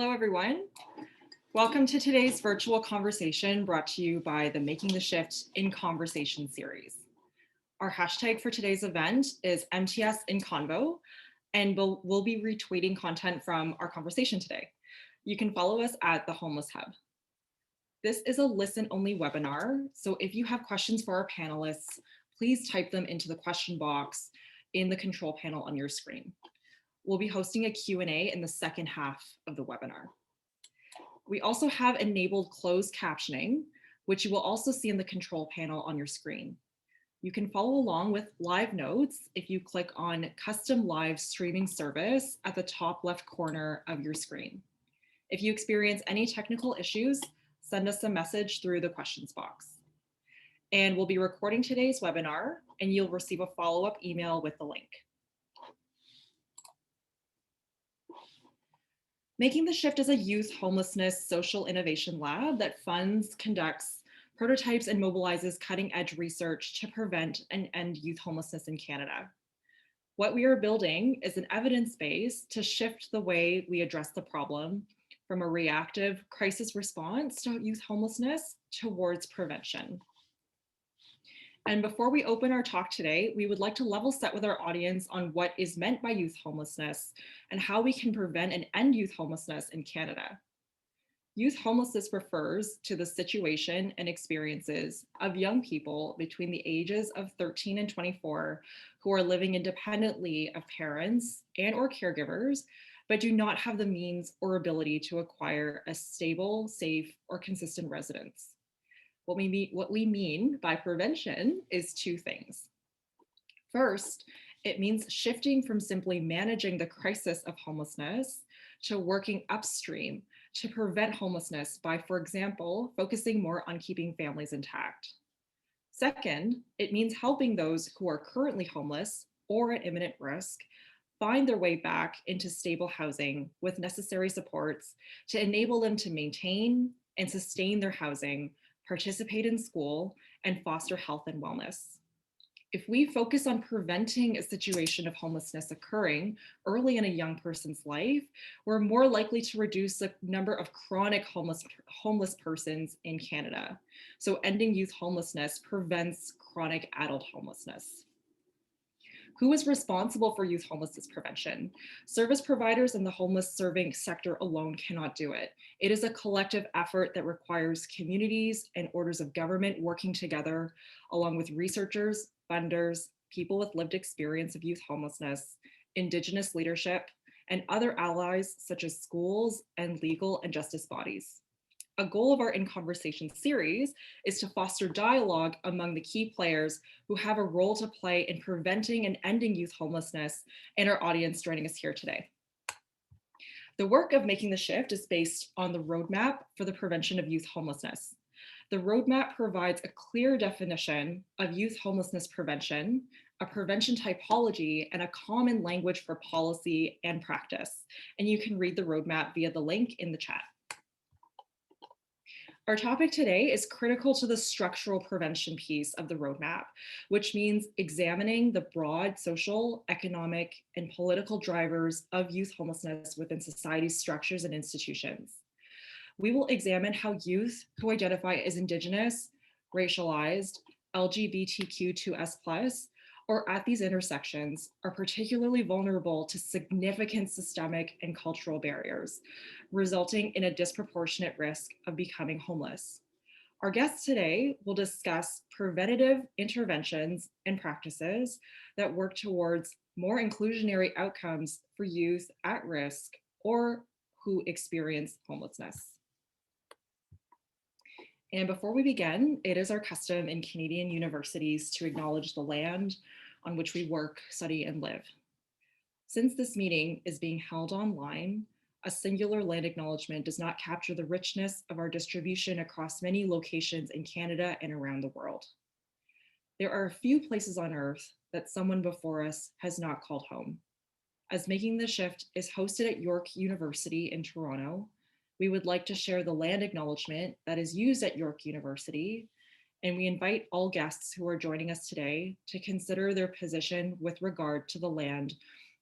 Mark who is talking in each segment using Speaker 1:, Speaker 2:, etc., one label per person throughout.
Speaker 1: Hello, everyone. Welcome to today's virtual conversation brought to you by the Making the Shift in Conversation series. Our hashtag for today's event is MTS in Convo, and we'll be retweeting content from our conversation today. You can follow us at the Homeless Hub. This is a listen-only webinar, so if you have questions for our panelists, please type them into the question box in the control panel on your screen. We'll be hosting a Q&A in the second half of the webinar. We also have enabled closed captioning, which you will also see in the control panel on your screen. You can follow along with live notes if you click on Custom Live Streaming Service at the top left corner of your screen. If you experience any technical issues, send us a message through the questions box. And we'll be recording today's webinar, and you'll receive a follow-up email with the link. Making the Shift is a youth homelessness social innovation lab that funds, conducts, prototypes, and mobilizes cutting-edge research to prevent and end youth homelessness in Canada. What we are building is an evidence base to shift the way we address the problem from a reactive crisis response to youth homelessness towards prevention. And before we open our talk today, we would like to level set with our audience on what is meant by youth homelessness and how we can prevent and end youth homelessness in Canada. Youth homelessness refers to the situation and experiences of young people between the ages of 13 and 24 who are living independently of parents and or caregivers, but do not have the means or ability to acquire a stable, safe, or consistent residence. What we mean by prevention is two things. First, it means shifting from simply managing the crisis of homelessness to working upstream to prevent homelessness by, for example, focusing more on keeping families intact. Second, it means helping those who are currently homeless or at imminent risk find their way back into stable housing with necessary supports to enable them to maintain and sustain their housing, participate in school, and foster health and wellness. If we focus on preventing a situation of homelessness occurring early in a young person's life, we're more likely to reduce the number of chronic homeless persons in Canada. So ending youth homelessness prevents chronic adult homelessness. Who is responsible for youth homelessness prevention? Service providers in the homeless serving sector alone cannot do it. It is a collective effort that requires communities and orders of government working together, along with researchers, funders, people with lived experience of youth homelessness, Indigenous leadership, and other allies such as schools and legal and justice bodies. A goal of our In Conversation series is to foster dialogue among the key players who have a role to play in preventing and ending youth homelessness and our audience joining us here today. The work of Making the Shift is based on the roadmap for the prevention of youth homelessness. The roadmap provides a clear definition of youth homelessness prevention, a prevention typology, and a common language for policy and practice. And you can read the roadmap via the link in the chat. Our topic today is critical to the structural prevention piece of the roadmap, which means examining the broad social, economic, and political drivers of youth homelessness within society's structures and institutions. We will examine how youth who identify as Indigenous, racialized, LGBTQ2S+, or at these intersections are particularly vulnerable to significant systemic and cultural barriers, resulting in a disproportionate risk of becoming homeless. Our guests today will discuss preventative interventions and practices that work towards more inclusionary outcomes for youth at risk or who experience homelessness. And before we begin, it is our custom in Canadian universities to acknowledge the land on which we work, study, and live. Since this meeting is being held online, a singular land acknowledgement does not capture the richness of our distribution across many locations in Canada and around the world. There are a few places on Earth that someone before us has not called home. As Making the Shift is hosted at York University in Toronto, we would like to share the land acknowledgement that is used at York University, and we invite all guests who are joining us today to consider their position with regard to the land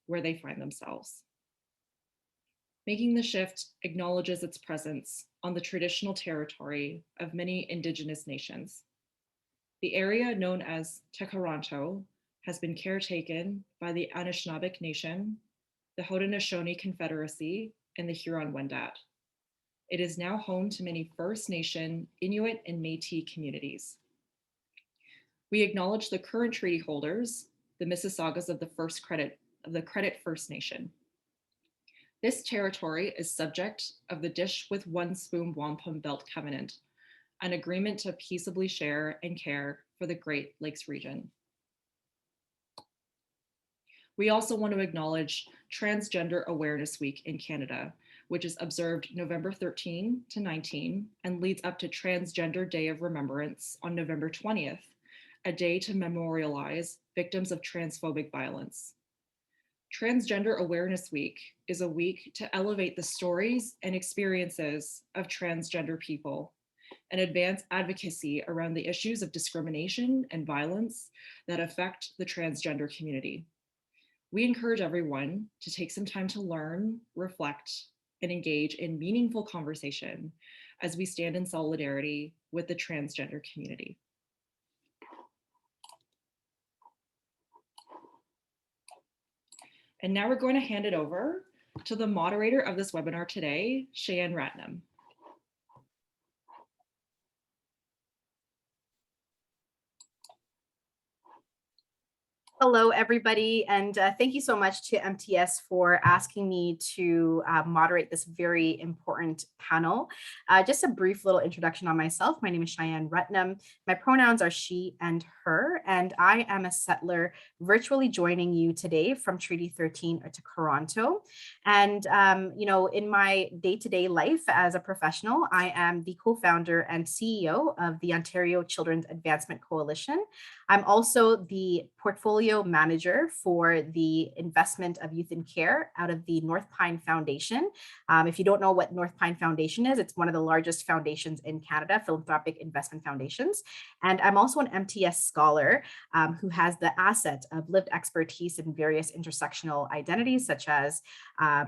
Speaker 1: where they find themselves. Making the Shift acknowledges its presence on the traditional territory of many Indigenous nations. The area known as Tekaronto has been caretaken by the Anishinaabeg Nation, the Haudenosaunee Confederacy, and the Huron-Wendat. It is now home to many First Nation, Inuit, and Métis communities. We acknowledge the current treaty holders, the Mississaugas of the Credit First Nation. This territory is subject of the Dish with One Spoon Wampum Belt Covenant, an agreement to peaceably share and care for the Great Lakes region. We also want to acknowledge Transgender Awareness Week in Canada, which is observed November 13 to 19 and leads up to Transgender Day of Remembrance on November 20th, a day to memorialize victims of transphobic violence. Transgender Awareness Week is a week to elevate the stories and experiences of transgender people and advance advocacy around the issues of discrimination and violence that affect the transgender community. We encourage everyone to take some time to learn, reflect, and engage in meaningful conversation as we stand in solidarity with the transgender community. And now we're going to hand it over to the moderator of this webinar today, Cheyenne Ratnam.
Speaker 2: Hello, everybody, and thank you so much to MTS for asking me to moderate this very important panel. Just a brief little introduction on myself. My name is Cheyenne Ratnam. My pronouns are she and her, and I am a settler virtually joining you today from Treaty 13 to Toronto. And, you know, in my day-to-day life as a professional, I am the co-founder and CEO of the Ontario Children's Advancement Coalition. I'm also the portfolio manager for the investment of youth in care out of the North Pine Foundation. If you don't know what North Pine Foundation is, it's one of the largest foundations in Canada, philanthropic investment foundations. And I'm also an MTS scholar who has the asset of lived expertise in various intersectional identities, such as,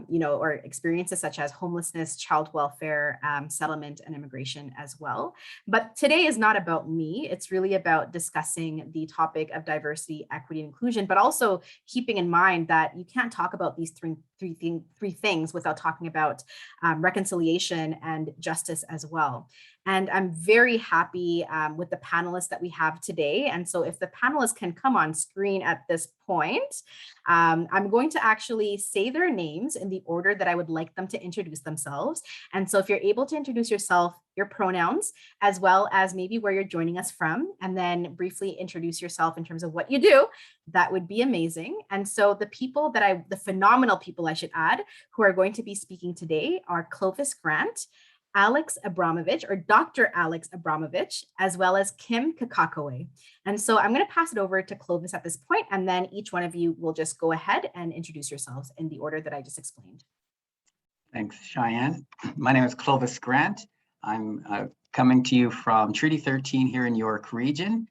Speaker 2: you know, or experiences such as homelessness, child welfare, settlement, and immigration as well. But today is not about me. It's really about discussing the topic of diversity, equity, and inclusion, but also keeping in mind that you can't talk about these three things without talking about reconciliation and justice as well. And I'm very happy with the panelists that we have today. And so if the panelists can come on screen at this point, I'm going to actually say their names in the order that I would like them to introduce themselves. And so if you're able to introduce yourself, your pronouns, as well as maybe where you're joining us from, and then briefly introduce yourself in terms of what you do, that would be amazing. And so the phenomenal people I should add, who are going to be speaking today are Clovis Grant, Alex Abramovich, or Dr. Alex Abramovich, as well as Kim Kakakwe. And so I'm going to pass it over to Clovis at this point, and then each one of you will just go ahead and introduce yourselves in the order that I just explained.
Speaker 3: Thanks, Cheyenne. My name is Clovis Grant. I'm coming to you from Treaty 13 here in York Region.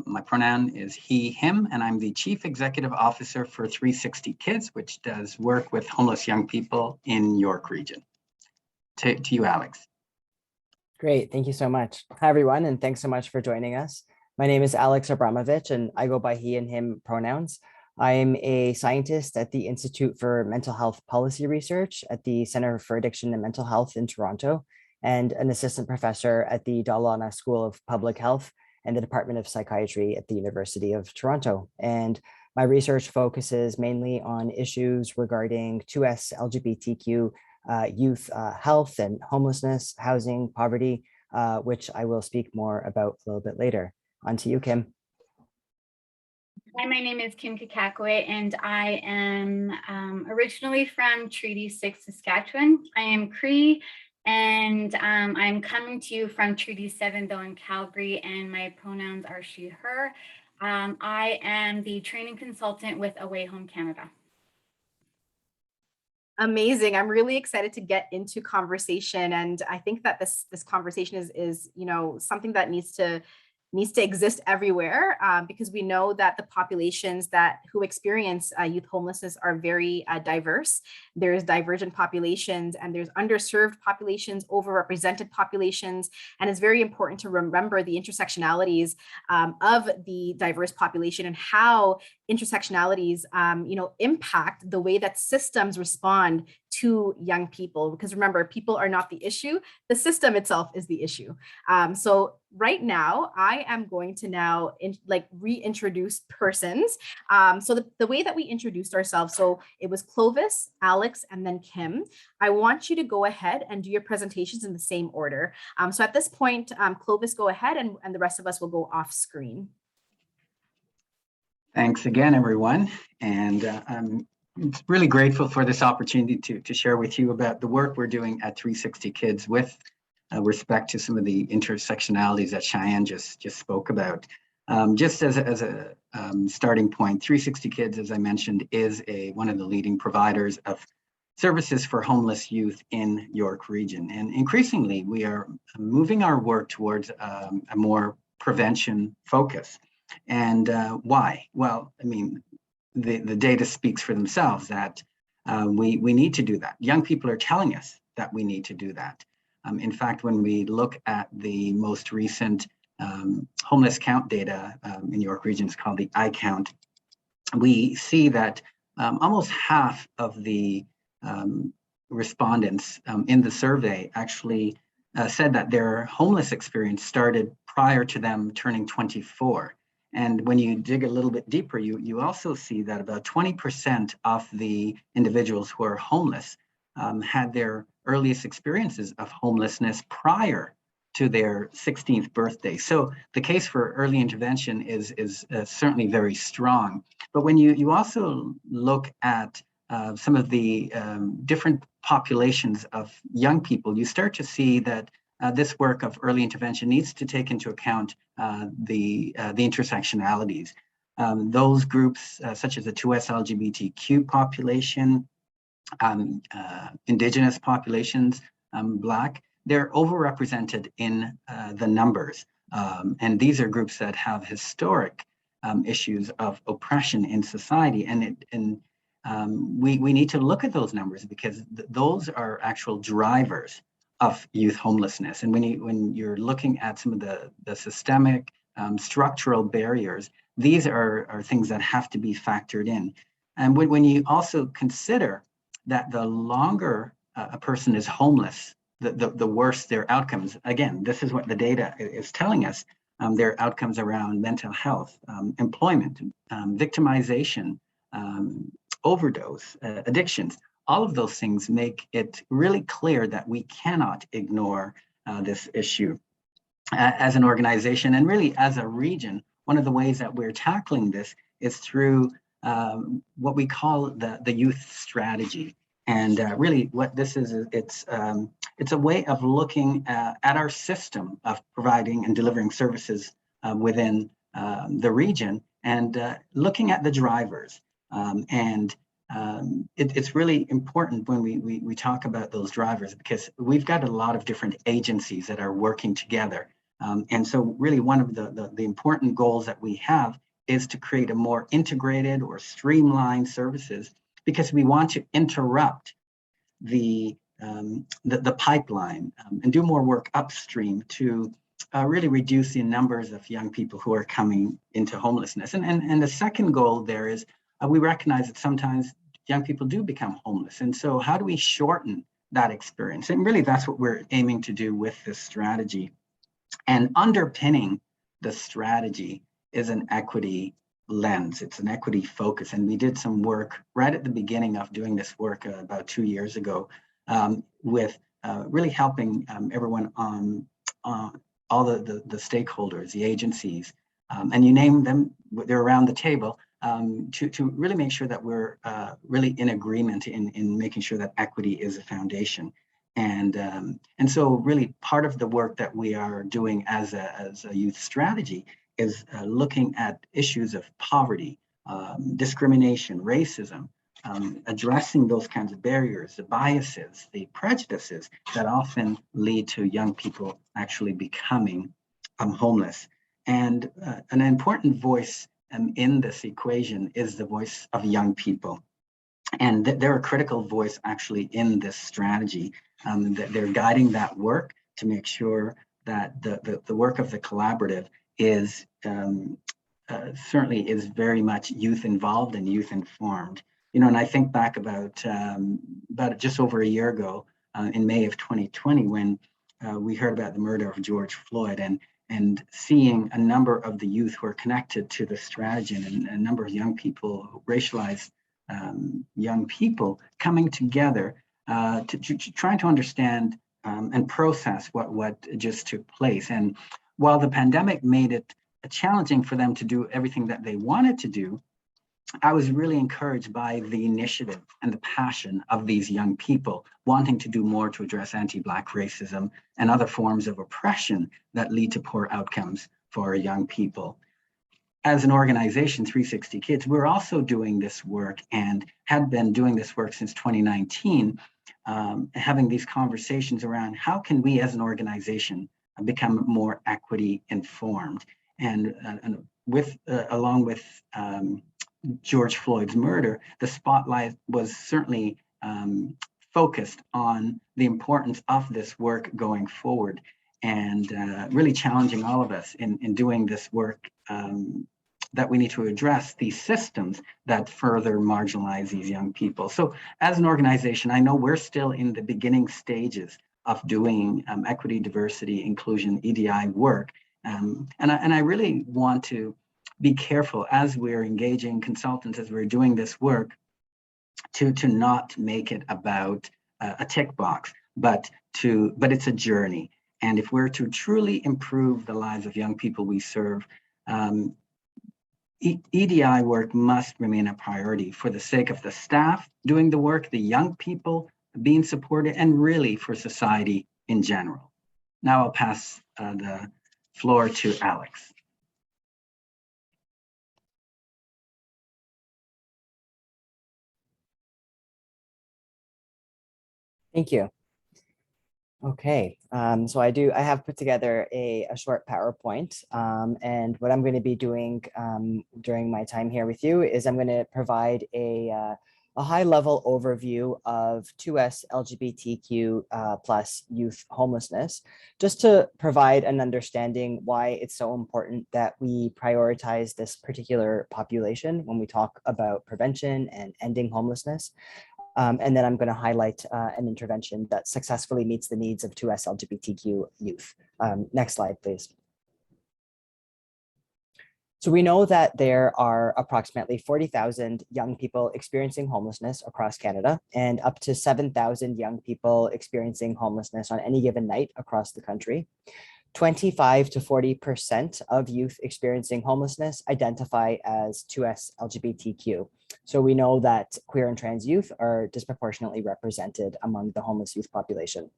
Speaker 3: My pronoun is he, him, and I'm the Chief Executive Officer for 360 Kids, which does work with homeless young people in York Region. To you, Alex.
Speaker 4: Great, thank you so much. Hi, everyone, and thanks so much for joining us. My name is Alex Abramovich, and I go by he and him pronouns. I am a scientist at the Institute for Mental Health Policy Research at the Center for Addiction and Mental Health in Toronto, and an assistant professor at the Dahlana School of Public Health and the Department of Psychiatry at the University of Toronto. And my research focuses mainly on issues regarding 2S LGBTQ youth health and homelessness, housing, poverty, which I will speak more about a little bit later. On to you, Kim.
Speaker 5: Hi, my name is Kim Kakakwe, and I am originally from Treaty 6, Saskatchewan. I am Cree, and I'm coming to you from Treaty 7, though, in Calgary, and my pronouns are she, her. I am the training consultant with Away Home Canada.
Speaker 2: Amazing. I'm really excited to get into conversation. And I think that this conversation is, you know, something that needs to needs to exist everywhere, because we know that the populations who experience youth homelessness are very diverse. There's divergent populations, and there's underserved populations, overrepresented populations, and it's very important to remember the intersectionalities of the diverse population and how intersectionalities impact the way that systems respond to young people. Because remember, people are not the issue, the system itself is the issue. So right now, I am going to now reintroduce persons. So the way that we introduced ourselves, so it was Clovis, Alex, and then Kim. I want you to go ahead and do your presentations in the same order. So at this point, Clovis, go ahead, and the rest of us will go off screen.
Speaker 3: Thanks again, everyone. And I'm really grateful for this opportunity to share with you about the work we're doing at 360 Kids with respect to some of the intersectionalities that Cheyenne just spoke about. Just as a starting point, 360 Kids, as I mentioned, is one of the leading providers of services for homeless youth in York Region. And increasingly, we are moving our work towards a more prevention focus. And why? Well, I mean, the data speaks for themselves that we need to do that. Young people are telling us that we need to do that. In fact, when we look at the most recent homeless count data in York Region, it's called the iCount, we see that almost half of the respondents in the survey actually said that their homeless experience started prior to them turning 24. And when you dig a little bit deeper, you also see that about 20% of the individuals who are homeless had their earliest experiences of homelessness prior to their 16th birthday. So the case for early intervention is certainly very strong. But when you also look at some of the different populations of young people, you start to see that this work of early intervention needs to take into account the intersectionalities. Those groups, such as the 2S LGBTQ population, Indigenous populations, Black, they're overrepresented in the numbers. And these are groups that have historic issues of oppression in society. And we need to look at those numbers because those are actual drivers of youth homelessness. And when you're looking at some of the systemic structural barriers, these are things that have to be factored in. And when you also consider that the longer a person is homeless, the worse their outcomes. Again, this is what the data is telling us. Their outcomes around mental health, employment, victimization, overdose, addictions. All of those things make it really clear that we cannot ignore this issue. As an organization and really as a region, one of the ways that we're tackling this is through what we call the youth strategy. And really what this is, it's a way of looking at our system of providing and delivering services within the region and looking at the drivers. It's really important when we talk about those drivers because we've got a lot of different agencies that are working together. And so really one of the important goals that we have is to create a more integrated or streamlined services because we want to interrupt the pipeline and do more work upstream to really reduce the numbers of young people who are coming into homelessness. And the second goal there is we recognize that sometimes young people do become homeless. And so how do we shorten that experience? And really that's what we're aiming to do with this strategy. And underpinning the strategy is an equity lens. It's an equity focus. And we did some work right at the beginning of doing this work about 2 years ago with really helping everyone on all the stakeholders, the agencies, and you name them, they're around the table, to really make sure that we're really in agreement in making sure that equity is a foundation. And so really part of the work that we are doing as a youth strategy is looking at issues of poverty, discrimination, racism, addressing those kinds of barriers, the biases, the prejudices that often lead to young people actually becoming homeless. And an important voice in this equation is the voice of young people. And they're a critical voice actually in this strategy. That they're guiding that work to make sure that the work of the collaborative is certainly is very much youth involved and youth informed. You know, and I think back about just over a year ago, in May of 2020, when we heard about the murder of George Floyd, and seeing a number of the youth who are connected to the strategy, and a number of young people, racialized young people, coming together to trying to understand and process what just took place. And while the pandemic made it challenging for them to do everything that they wanted to do, I was really encouraged by the initiative and the passion of these young people wanting to do more to address anti-Black racism and other forms of oppression that lead to poor outcomes for young people. As an organization, 360 Kids, we're also doing this work and had been doing this work since 2019, having these conversations around how can we as an organization become more equity informed. And with along with George Floyd's murder, the spotlight was certainly focused on the importance of this work going forward, and really challenging all of us in doing this work, that we need to address these systems that further marginalize these young people. So as an organization, I know we're still in the beginning stages of doing equity, diversity, inclusion, EDI work. And I really want to be careful as we're engaging consultants, as we're doing this work, to not make it about a tick box, but it's a journey. And if we're to truly improve the lives of young people we serve, EDI work must remain a priority for the sake of the staff doing the work, the young people being supported, and really for society in general. Now I'll pass the floor to Alex.
Speaker 4: Thank you. Okay, so I have put together a short PowerPoint, and what I'm going to be doing during my time here with you is I'm going to provide a high-level overview of 2S LGBTQ plus youth homelessness, just to provide an understanding why it's so important that we prioritize this particular population when we talk about prevention and ending homelessness. And then I'm going to highlight an intervention that successfully meets the needs of 2S LGBTQ youth. Next slide, please. So we know that there are approximately 40,000 young people experiencing homelessness across Canada, and up to 7,000 young people experiencing homelessness on any given night across the country. 25 to 40% of youth experiencing homelessness identify as 2S LGBTQ. So we know that queer and trans youth are disproportionately represented among the homeless youth population.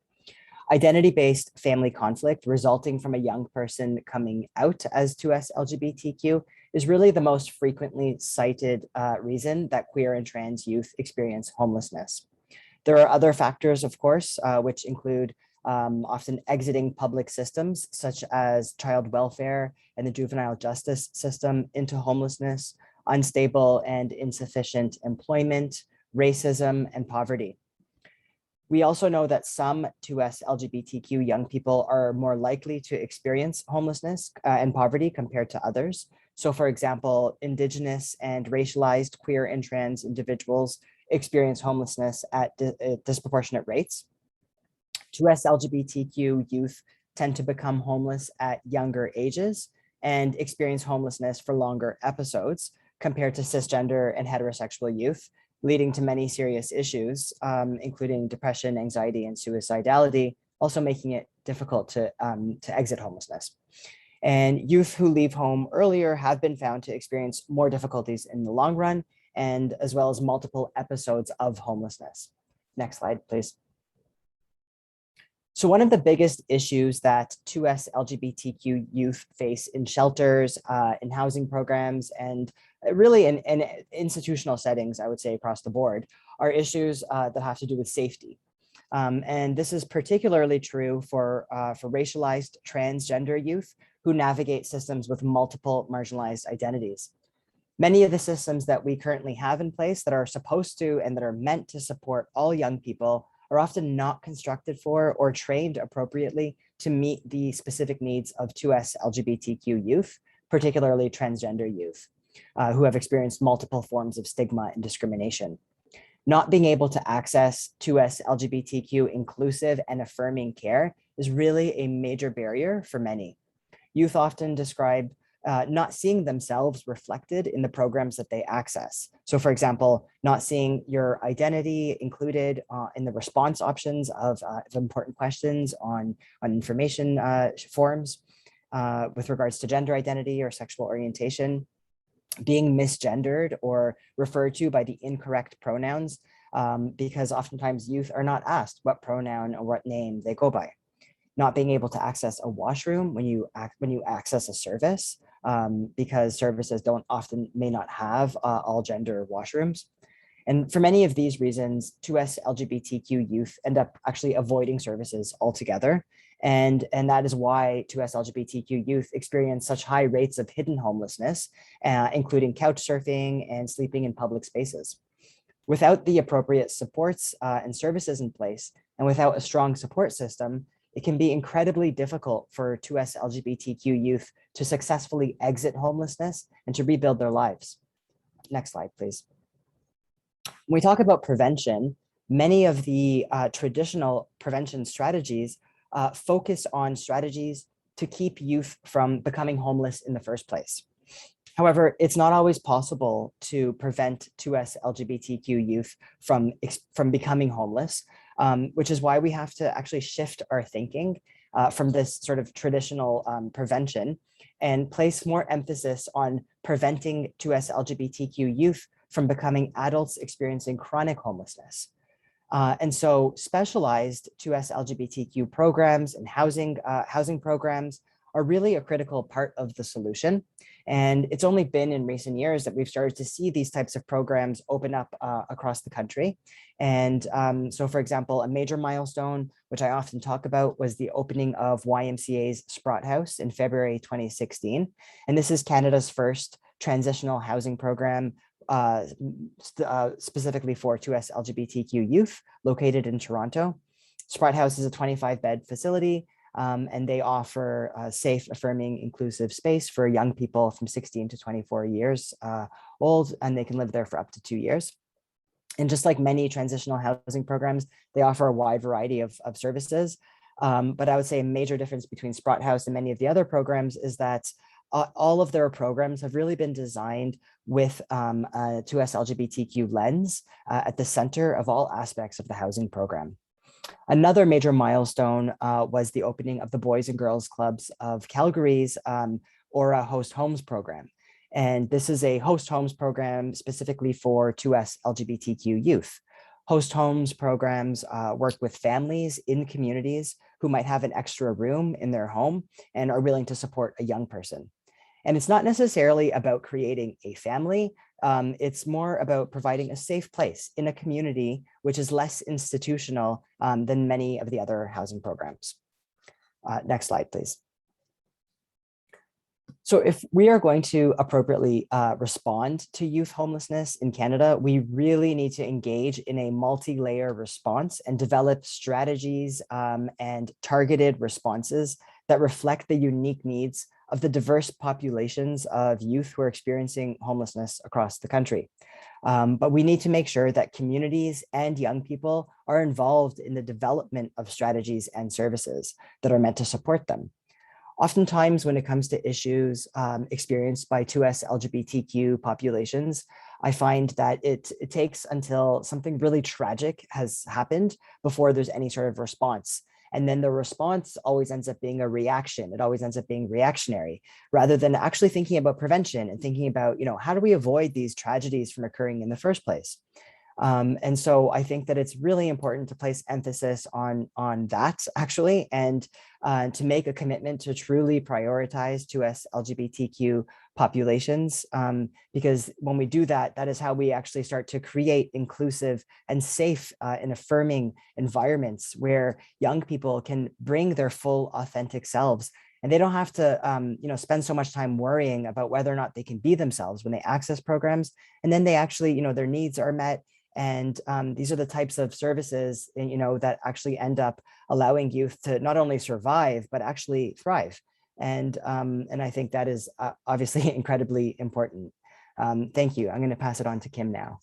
Speaker 4: Identity-based family conflict resulting from a young person coming out as 2S LGBTQ is really the most frequently cited reason that queer and trans youth experience homelessness. There are other factors, of course, which include often exiting public systems such as child welfare and the juvenile justice system into homelessness, unstable and insufficient employment, racism, and poverty. We also know that some 2S LGBTQ young people are more likely to experience homelessness and poverty compared to others. So for example, Indigenous and racialized queer and trans individuals experience homelessness at disproportionate rates. 2S LGBTQ youth tend to become homeless at younger ages and experience homelessness for longer episodes compared to cisgender and heterosexual youth, leading to many serious issues, including depression, anxiety, and suicidality, also making it difficult to exit homelessness. And youth who leave home earlier have been found to experience more difficulties in the long run, and as well as multiple episodes of homelessness. Next slide, please. So one of the biggest issues that 2S LGBTQ youth face in shelters, in housing programs, and really in institutional settings, I would say across the board, are issues that have to do with safety. And this is particularly true for racialized transgender youth who navigate systems with multiple marginalized identities. Many of the systems that we currently have in place that are supposed to and that are meant to support all young people are often not constructed for or trained appropriately to meet the specific needs of 2S LGBTQ youth, particularly transgender youth, who have experienced multiple forms of stigma and discrimination. Not being able to access 2S LGBTQ inclusive and affirming care is really a major barrier for many. Youth often describe not seeing themselves reflected in the programs that they access. So for example, not seeing your identity included in the response options of important questions on information forms with regards to gender identity or sexual orientation, being misgendered or referred to by the incorrect pronouns, because oftentimes youth are not asked what pronoun or what name they go by. Not being able to access a washroom when you access a service, because services may not have all gender washrooms. And for many of these reasons, 2S LGBTQ youth end up actually avoiding services altogether. And that is why 2S LGBTQ youth experience such high rates of hidden homelessness, including couch surfing and sleeping in public spaces. Without the appropriate supports and services in place, and without a strong support system, it can be incredibly difficult for 2S LGBTQ youth to successfully exit homelessness and to rebuild their lives. Next slide, please. When we talk about prevention, many of the traditional prevention strategies focus on strategies to keep youth from becoming homeless in the first place. However, it's not always possible to prevent 2S LGBTQ youth from becoming homeless, which is why we have to actually shift our thinking from this sort of traditional prevention and place more emphasis on preventing 2S LGBTQ youth from becoming adults experiencing chronic homelessness. And so specialized 2S LGBTQ programs and housing programs are really a critical part of the solution. And it's only been in recent years that we've started to see these types of programs open up across the country. And so, for example, a major milestone, which I often talk about, was the opening of YMCA's Sprott House in February 2016. And this is Canada's first transitional housing program specifically for 2S LGBTQ youth located in Toronto. Sprott House is a 25-bed facility, and they offer a safe, affirming, inclusive space for young people from 16 to 24 years old, and they can live there for up to 2 years. And just like many transitional housing programs, they offer a wide variety of services. But I would say a major difference between Sprott House and many of the other programs is that all of their programs have really been designed with a 2S LGBTQ lens at the center of all aspects of the housing program. Another major milestone was the opening of the Boys and Girls Clubs of Calgary's Aura Host Homes program. And this is a host homes program specifically for 2S LGBTQ youth. Host homes programs work with families in communities who might have an extra room in their home and are willing to support a young person. And it's not necessarily about creating a family. It's more about providing a safe place in a community which is less institutional than many of the other housing programs. Next slide, please. So if we are going to appropriately respond to youth homelessness in Canada, we really need to engage in a multi-layer response and develop strategies and targeted responses that reflect the unique needs of the diverse populations of youth who are experiencing homelessness across the country. But we need to make sure that communities and young people are involved in the development of strategies and services that are meant to support them. Oftentimes, when it comes to issues experienced by 2S LGBTQ populations, I find that it takes until something really tragic has happened before there's any sort of response. And then the response always ends up being a reaction. It always ends up being reactionary, rather than actually thinking about prevention and thinking about, how do we avoid these tragedies from occurring in the first place? And so I think that it's really important to place emphasis on that actually, and to make a commitment to truly prioritize 2S LGBTQ populations, because when we do that, that is how we actually start to create inclusive and safe and affirming environments where young people can bring their full authentic selves. And they don't have to spend so much time worrying about whether or not they can be themselves when they access programs. And then they actually, their needs are met. And these are the types of services, that actually end up allowing youth to not only survive, but actually thrive. And I think that is obviously incredibly important. Thank you. I'm going to pass it on to Kim now.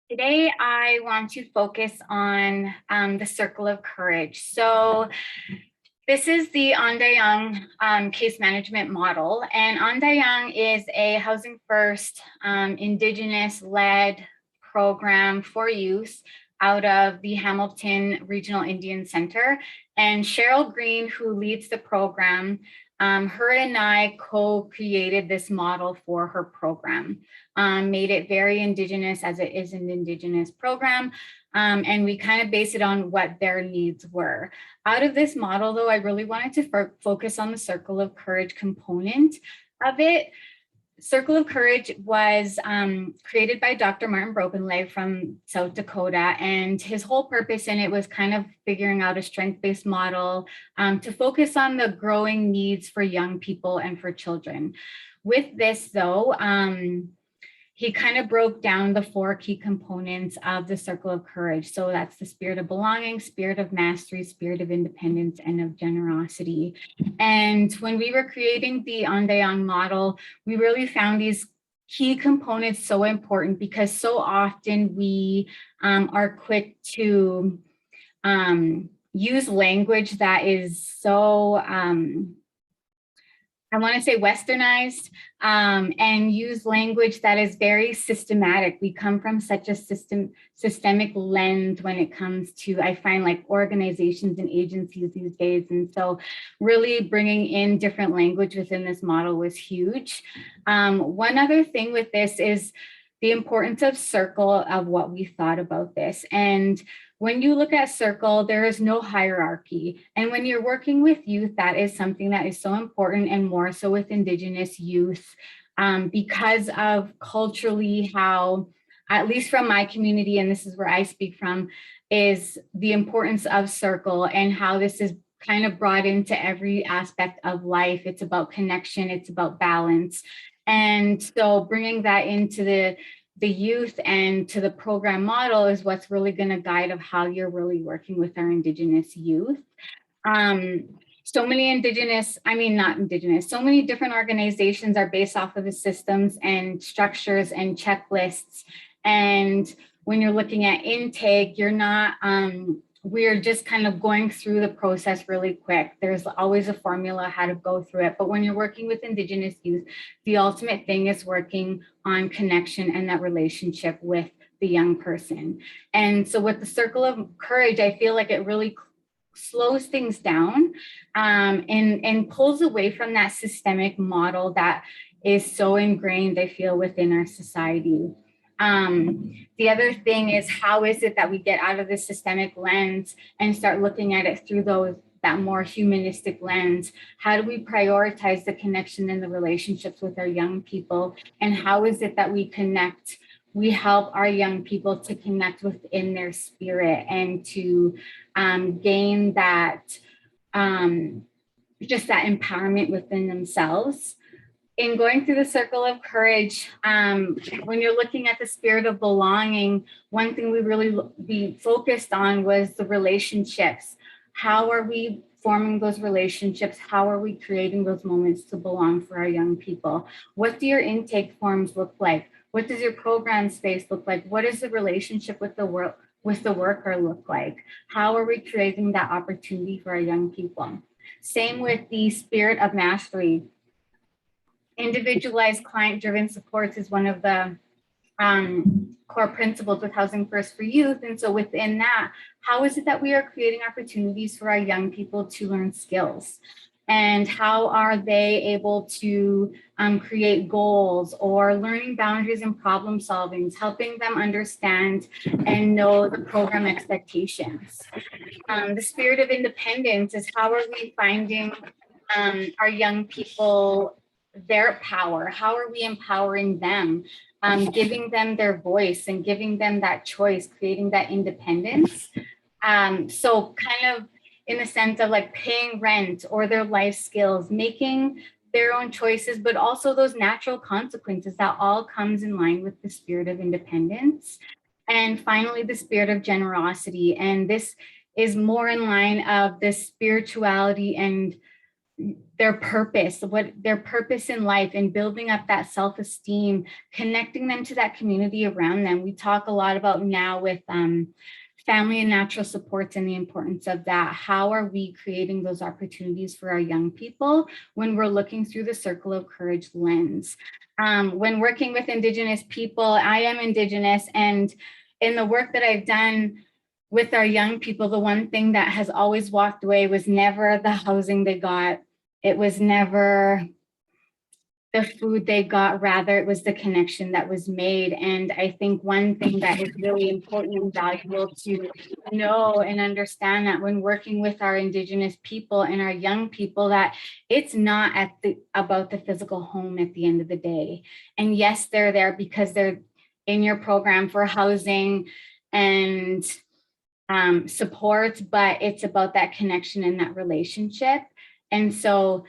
Speaker 5: Today, I want to focus on the circle of courage. So this is the Andayang case management model, and Andayang is a housing first Indigenous led program for youth out of the Hamilton Regional Indian Center. And Cheryl Green, who leads the program, her and I co-created this model for her program, made it very Indigenous as it is an Indigenous program. And we kind of based it on what their needs were. Out of this model, though, I really wanted to focus on the circle of courage component of it. Circle of Courage was created by Dr. Martin Brokenleg from South Dakota, and his whole purpose in it was kind of figuring out a strength-based model to focus on the growing needs for young people and for children. With this, though, he kind of broke down the 4 key components of the circle of courage. So that's the spirit of belonging, spirit of mastery, spirit of independence, and of generosity. And when we were creating the Andayang model, we really found these key components so important because so often we are quick to use language that is so, I want to say westernized, and use language that is very systematic. We come from such a systemic lens when it comes to, I find, like organizations and agencies these days. And so really bringing in different language within this model was huge. One other thing with this is the importance of circle of what we thought about this. And when you look at circle, there is no hierarchy. And when you're working with youth, that is something that is so important, and more so with Indigenous youth, because of culturally how, at least from my community, and this is where I speak from, is the importance of circle and how this is kind of brought into every aspect of life. It's about connection, it's about balance. And so bringing that into the youth and to the program model is what's really going to guide of how you're really working with our Indigenous youth. So many so many different organizations are based off of the systems and structures and checklists. And when you're looking at intake, you're not, we're just kind of going through the process really quick. There's always a formula how to go through it. But when you're working with Indigenous youth, the ultimate thing is working on connection and that relationship with the young person. And so with the circle of courage, I feel like it really slows things down and pulls away from that systemic model that is so ingrained, I feel, within our society. The other thing is, how is it that we get out of this systemic lens and start looking at it through that more humanistic lens? How do we prioritize the connection and the relationships with our young people? And how is it that we help our young people to connect within their spirit and to gain that, just that empowerment within themselves? In going through the circle of courage, when you're looking at the spirit of belonging, one thing we really focused on was the relationships. How are we forming those relationships? How are we creating those moments to belong for our young people? What do your intake forms look like? What does your program space look like? What is the relationship with the worker look like? How are we creating that opportunity for our young people? Same with the spirit of mastery. individualized client-driven supports is one of the core principles with Housing First for Youth. And so within that, how is it that we are creating opportunities for our young people to learn skills? And how are they able to create goals or learning boundaries and problem solving, helping them understand and know the program expectations? The spirit of independence is how are we finding our young people their power? How are we empowering them? Giving them their voice and giving them that choice, creating that independence. So kind of in the sense of like paying rent or their life skills, making their own choices, but also those natural consequences that all comes in line with the spirit of independence. And finally, the spirit of generosity. And this is more in line of the spirituality and their purpose, what their purpose in life, and building up that self-esteem, connecting them to that community around them. We talk a lot about now with family and natural supports and the importance of that. How are we creating those opportunities for our young people when we're looking through the Circle of Courage lens? When working with Indigenous people, I am Indigenous, and in the work that I've done with our young people, the one thing that has always walked away was never the housing they got. It was never the food they got, rather it was the connection that was made. And I think one thing that is really important and valuable to know and understand that when working with our Indigenous people and our young people, that it's not about the physical home at the end of the day. And yes, they're there because they're in your program for housing and support, but it's about that connection and that relationship. And so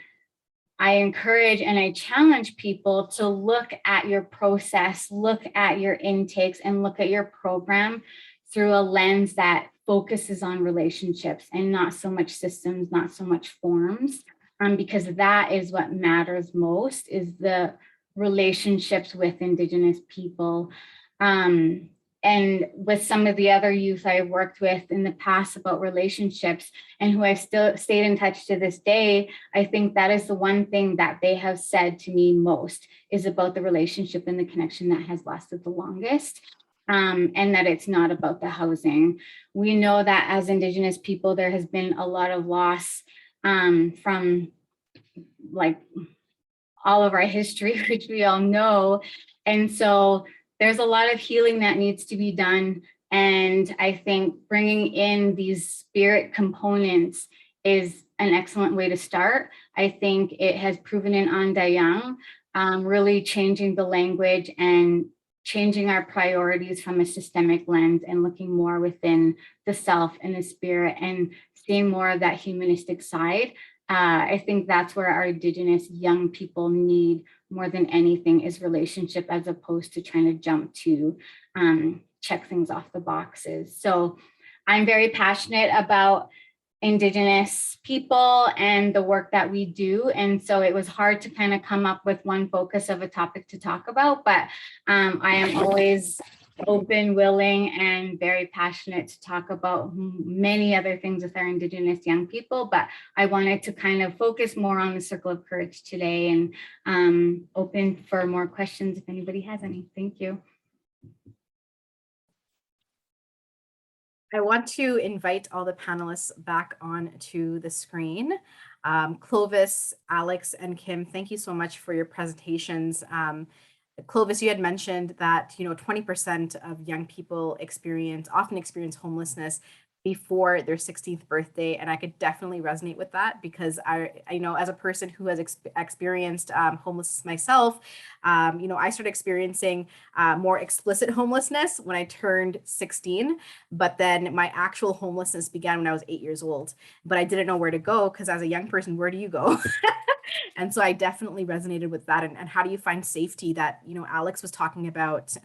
Speaker 5: I encourage and I challenge people to look at your process, look at your intakes, and look at your program through a lens that focuses on relationships and not so much systems, not so much forms, because that is what matters most, is the relationships with Indigenous people. And with some of the other youth I've worked with in the past about relationships and who I've still stayed in touch to this day, I think that is the one thing that they have said to me most, is about the relationship and the connection that has lasted the longest, and that it's not about the housing. We know that as Indigenous people, there has been a lot of loss from like all of our history, which we all know. And so there's a lot of healing that needs to be done. And I think bringing in these spirit components is an excellent way to start. I think it has proven in Andayang, really changing the language and changing our priorities from a systemic lens and looking more within the self and the spirit and seeing more of that humanistic side. I think that's where our Indigenous young people need more than anything, is relationship, as opposed to trying to jump to check things off the boxes. So I'm very passionate about Indigenous people and the work that we do. And so it was hard to kind of come up with one focus of a topic to talk about, but I am always open, willing, and very passionate to talk about many other things with our Indigenous young people. But I wanted to kind of focus more on the Circle of Courage today, and open for more questions if anybody has any. Thank you.
Speaker 2: I want to invite all the panelists back onto the screen. Clovis, Alex, and Kim, thank you so much for your presentations. Clovis, you had mentioned that 20% of young people often experience homelessness before their 16th birthday, and I could definitely resonate with that, because I know, as a person who has experienced homelessness myself, I started experiencing more explicit homelessness when I turned 16, but then my actual homelessness began when I was 8 years old. But I didn't know where to go, because as a young person, where do you go? And so I definitely resonated with that. And how do you find safety that, Alex was talking about,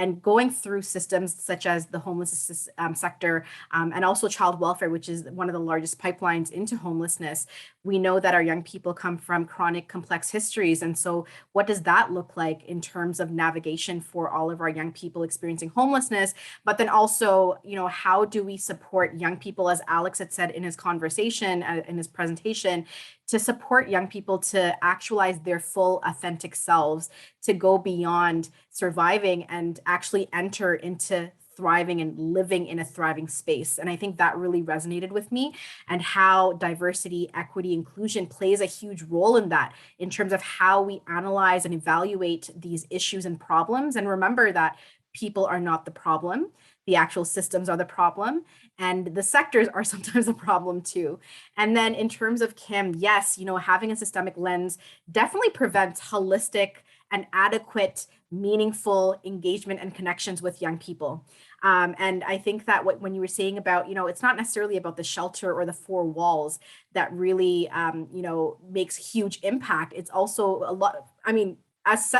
Speaker 2: and going through systems such as the homelessness sector, and also child welfare, which is one of the largest pipelines into homelessness. We know that our young people come from chronic, complex histories. And so what does that look like in terms of navigation for all of our young people experiencing homelessness? But then also, how do we support young people, as Alex had said in his conversation, in his presentation, to support young people to actualize their full authentic selves, to go beyond surviving and actually enter into thriving and living in a thriving space. And I think that really resonated with me, and how diversity, equity, inclusion plays a huge role in that, in terms of how we analyze and evaluate these issues and problems. And remember that people are not the problem. The actual systems are the problem, and the sectors are sometimes a problem too. And then in terms of Kim, yes, having a systemic lens definitely prevents holistic and adequate, meaningful engagement and connections with young people. And I think that when you were saying about, it's not necessarily about the shelter or the four walls that really, makes huge impact. It's also a lot, as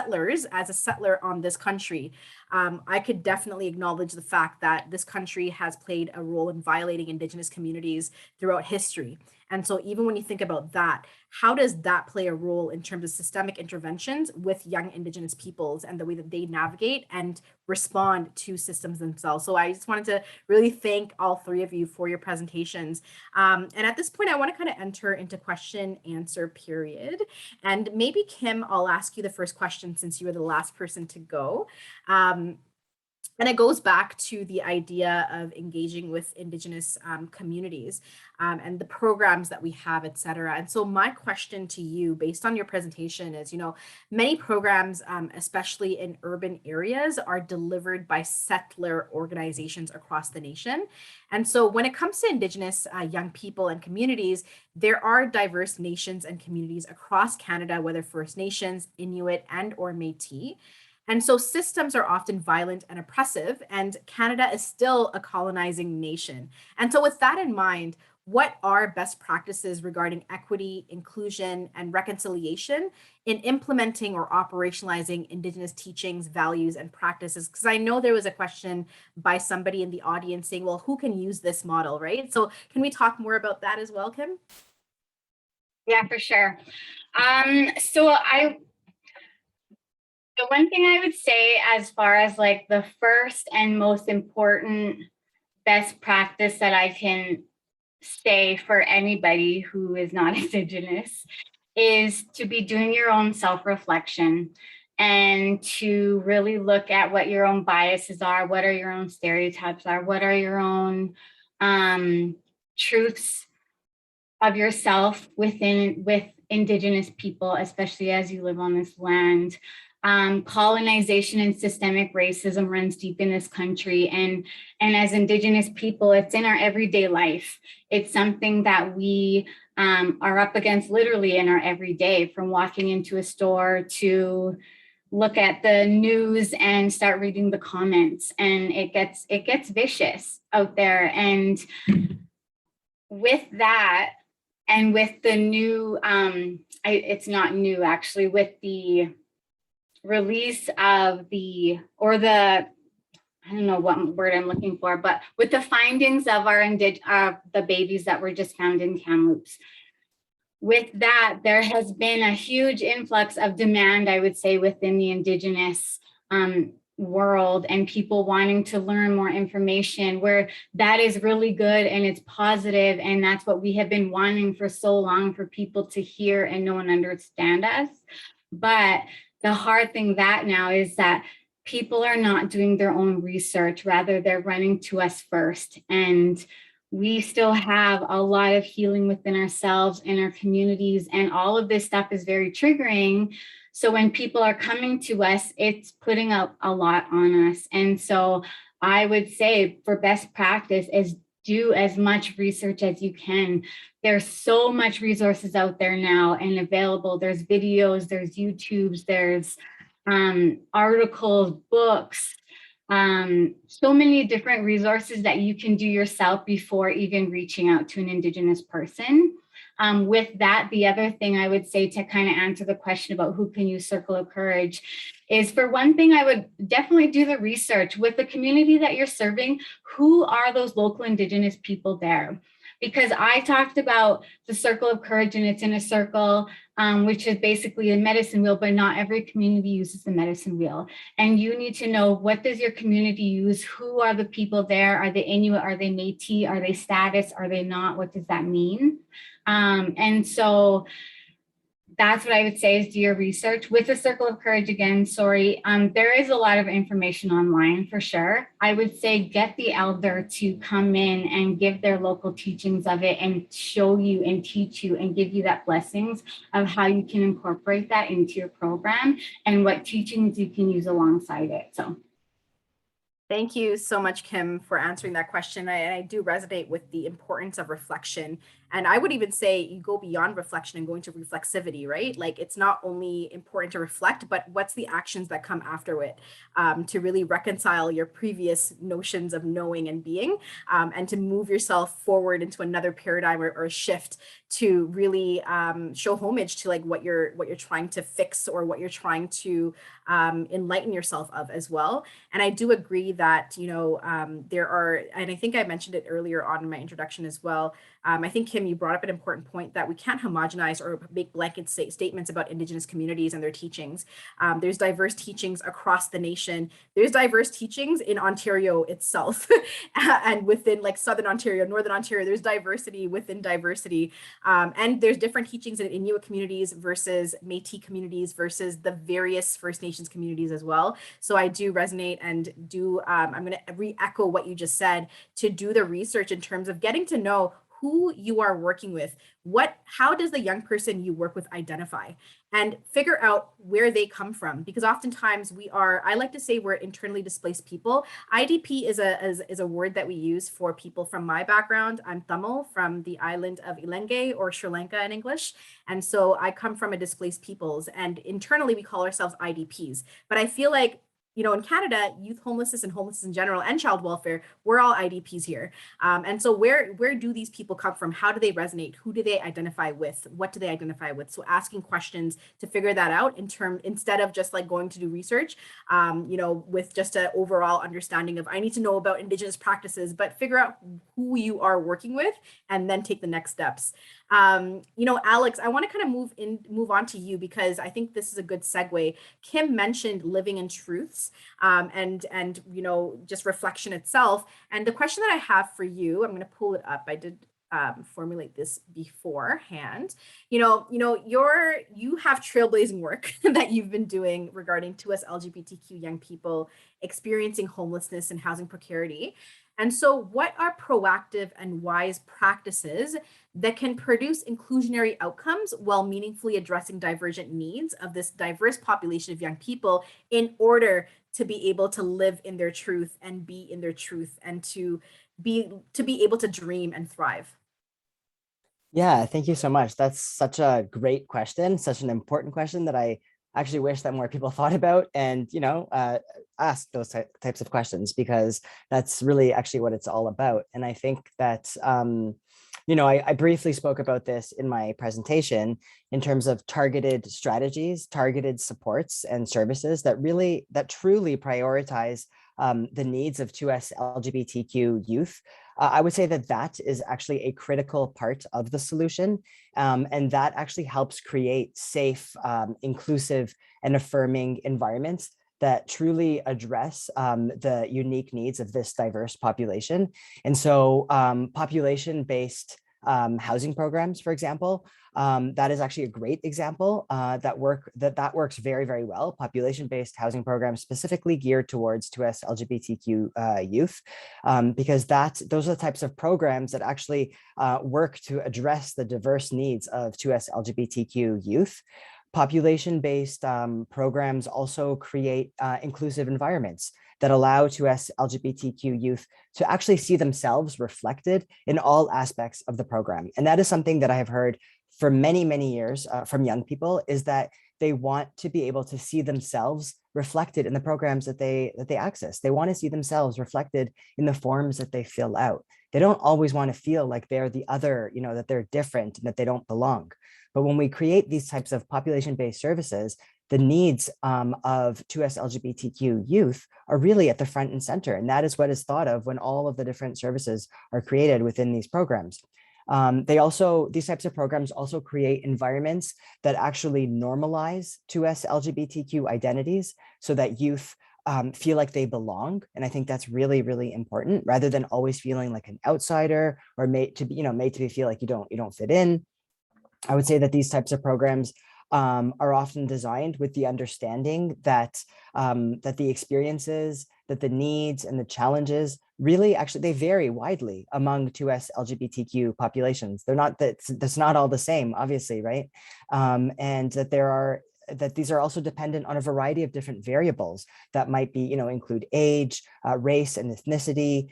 Speaker 2: a settler on this country, I could definitely acknowledge the fact that this country has played a role in violating Indigenous communities throughout history. And so even when you think about that, how does that play a role in terms of systemic interventions with young Indigenous peoples and the way that they navigate and respond to systems themselves? So I just wanted to really thank all three of you for your presentations. And at this point, I want to kind of enter into question answer period. And maybe Kim, I'll ask you the first question since you were the last person to go. And it goes back to the idea of engaging with Indigenous communities and the programs that we have, et cetera. And so my question to you, based on your presentation, is, many programs, especially in urban areas, are delivered by settler organizations across the nation. And so when it comes to Indigenous young people and communities, there are diverse nations and communities across Canada, whether First Nations, Inuit, and or Métis. And so systems are often violent and oppressive, and Canada is still a colonizing nation. And so with that in mind, what are best practices regarding equity, inclusion, and reconciliation in implementing or operationalizing Indigenous teachings, values, and practices? Because I know there was a question by somebody in the audience saying, well, who can use this model, right? So can we talk more about that as well, Kim?
Speaker 5: Yeah, for sure. The one thing I would say, as far as like the first and most important best practice that I can say for anybody who is not Indigenous, is to be doing your own self-reflection and to really look at what your own biases are, what are your own stereotypes are, what are your own truths of yourself with Indigenous people, especially as you live on this land. Colonization and systemic racism runs deep in this country. And as Indigenous people, it's in our everyday life. It's something that we are up against literally in our everyday, from walking into a store to look at the news and start reading the comments. And it gets vicious out there. And with that, and with the new, it's not new actually, with the release of I don't know what word I'm looking for, but with the findings of the babies that were just found in Kamloops. With that, there has been a huge influx of demand, I would say, within the Indigenous world, and people wanting to learn more information, where that is really good and it's positive, and that's what we have been wanting for so long, for people to hear and know and understand us. But the hard thing now is that people are not doing their own research, rather they're running to us first. And we still have a lot of healing within ourselves and our communities, and all of this stuff is very triggering. So when people are coming to us, it's putting up a lot on us. And so I would say, for best practice, is do as much research as you can. There's so much resources out there now and available. There's videos, there's YouTubes, there's articles, books, so many different resources that you can do yourself before even reaching out to an Indigenous person. With that, the other thing I would say to kind of answer the question about who can use Circle of Courage is, for one thing, I would definitely do the research with the community that you're serving. Who are those local Indigenous people there? because I talked about the circle of courage, and it's in a circle, which is basically a medicine wheel, but not every community uses the medicine wheel. And you need to know, what does your community use? Who are the people there? Are they Inuit? Are they Métis? Are they status? Are they not? What does that mean? And so that's what I would say is do your research. With the Circle of Courage, again, sorry, there is a lot of information online for sure. I would say get the elder to come in and give their local teachings of it and show you and teach you and give you that blessings of how you can incorporate that into your program and what teachings you can use alongside it. So.
Speaker 2: Thank you so much, Kim, for answering that question. I do resonate with the importance of reflection. And I would even say you go beyond reflection and go into reflexivity, right? Like, it's not only important to reflect, but what's the actions that come after it, to really reconcile your previous notions of knowing and being, and to move yourself forward into another paradigm or a shift to really show homage to like what you're trying to fix or what you're trying to enlighten yourself of as well. And I do agree that, you know, there are, and I think I mentioned it earlier on in my introduction as well. I think, Kim, you brought up an important point that we can't homogenize or make blanket statements about Indigenous communities and their teachings. There's diverse teachings across the nation. There's diverse teachings in Ontario itself and within like Southern Ontario, Northern Ontario, there's diversity within diversity. And there's different teachings in Inuit communities versus Métis communities versus the various First Nations communities as well. So I do resonate and do, I'm going to re-echo what you just said, to do the research in terms of getting to know who you are working with, how does the young person you work with identify, and figure out where they come from. Because oftentimes I like to say we're internally displaced people. IDP is a word that we use for people from my background. I'm Tamil from the island of Ilenge, or Sri Lanka in English. And so I come from a displaced peoples, and internally we call ourselves IDPs. But I feel like, you know, in Canada, youth homelessness and homelessness in general and child welfare, we're all IDPs here. And so where do these people come from? How do they resonate? Who do they identify with? What do they identify with? So asking questions to figure that out instead of just like going to do research, you know, with just an overall understanding of, I need to know about Indigenous practices, but figure out who you are working with and then take the next steps. You know, Alex, I want to kind of move on to you, because I think this is a good segue. Kim mentioned living in truths, and you know, just reflection itself. And the question that I have for you, I'm going to pull it up. I did formulate this beforehand. You have trailblazing work that you've been doing regarding to us LGBTQ young people experiencing homelessness and housing precarity. And so what are proactive and wise practices that can produce inclusionary outcomes while meaningfully addressing divergent needs of this diverse population of young people in order to be able to live in their truth and be in their truth and to be able to dream and thrive?
Speaker 4: Yeah, thank you so much. That's such a great question, such an important question that I actually wish that more people thought about and, you know, ask those types of questions, because that's really actually what it's all about. And I think that, you know, I briefly spoke about this in my presentation in terms of targeted strategies, targeted supports and services that truly prioritize the needs of 2S LGBTQ youth. I would say that is actually a critical part of the solution. And that actually helps create safe, inclusive, and affirming environments that truly address the unique needs of this diverse population. And so population-based housing programs, for example, that is actually a great example that works very, very well. Population-based housing programs specifically geared towards 2S LGBTQ youth, because those are the types of programs that actually work to address the diverse needs of 2S LGBTQ youth. Population-based programs also create inclusive environments that allow 2S LGBTQ youth to actually see themselves reflected in all aspects of the program. And that is something that I have heard for many, many years from young people, is that they want to be able to see themselves reflected in the programs that they access. They want to see themselves reflected in the forms that they fill out. They don't always want to feel like they're the other, you know, that they're different and that they don't belong. But when we create these types of population-based services, the needs of 2S LGBTQ youth are really at the front and center. And that is what is thought of when all of the different services are created within these programs. These types of programs also create environments that actually normalize 2S LGBTQ identities so that youth feel like they belong. And I think that's really, really important, rather than always feeling like an outsider or made to be feel like you don't fit in. I would say that these types of programs are often designed with the understanding that that the experiences, that the needs and the challenges really actually they vary widely among 2S LGBTQ populations. That's not all the same, obviously, right? And that these are also dependent on a variety of different variables that might be, include age, race and ethnicity,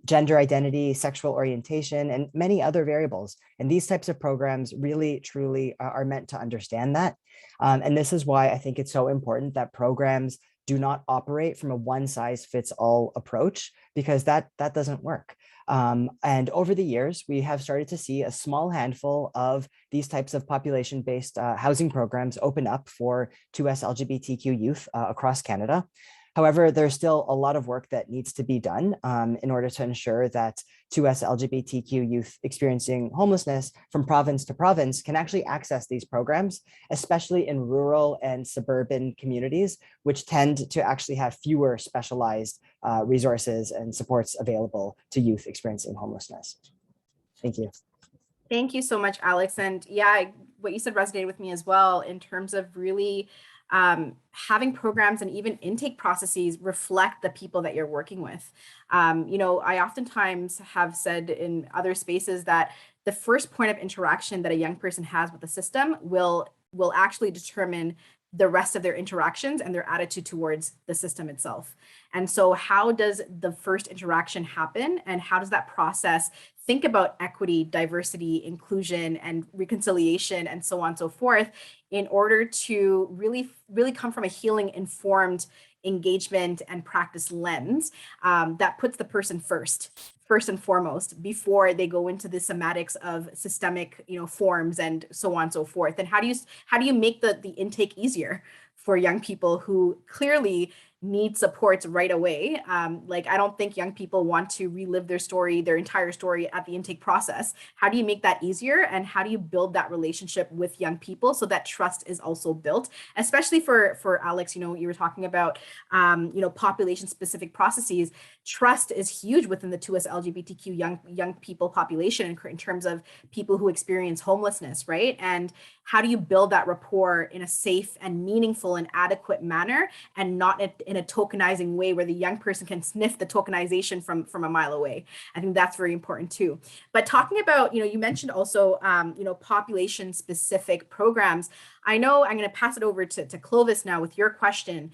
Speaker 4: gender identity, sexual orientation, and many other variables. And these types of programs really, truly are meant to understand that. And this is why I think it's so important that programs do not operate from a one-size-fits-all approach, because that doesn't work. And over the years, we have started to see a small handful of these types of population-based housing programs open up for 2S LGBTQ youth across Canada. However, there's still a lot of work that needs to be done in order to ensure that 2S LGBTQ youth experiencing homelessness from province to province can actually access these programs, especially in rural and suburban communities, which tend to actually have fewer specialized resources and supports available to youth experiencing homelessness. Thank you.
Speaker 2: Thank you so much, Alex. And yeah, what you said resonated with me as well in terms of really having programs and even intake processes reflect the people that you're working with. I oftentimes have said in other spaces that the first point of interaction that a young person has with the system will actually determine the rest of their interactions and their attitude towards the system itself. And so how does the first interaction happen, and how does that process think about equity, diversity, inclusion, and reconciliation, and so on and so forth, in order to really, really come from a healing informed engagement and practice lens that puts the person first and foremost, before they go into the somatics of systemic, forms and so on and so forth. And how do you make the intake easier for young people who clearly need supports right away? I don't think young people want to relive their entire story at the intake process. How do you make that easier? And how do you build that relationship with young people so that trust is also built, especially for Alex, you were talking about, population specific processes. Trust is huge within the 2S LGBTQ young people population in terms of people who experience homelessness, right? And how do you build that rapport in a safe and meaningful and adequate manner, and not in a tokenizing way where the young person can sniff the tokenization from a mile away? I think that's very important too. But talking about, you mentioned also, population specific programs. I know I'm going to pass it over to Clovis now with your question.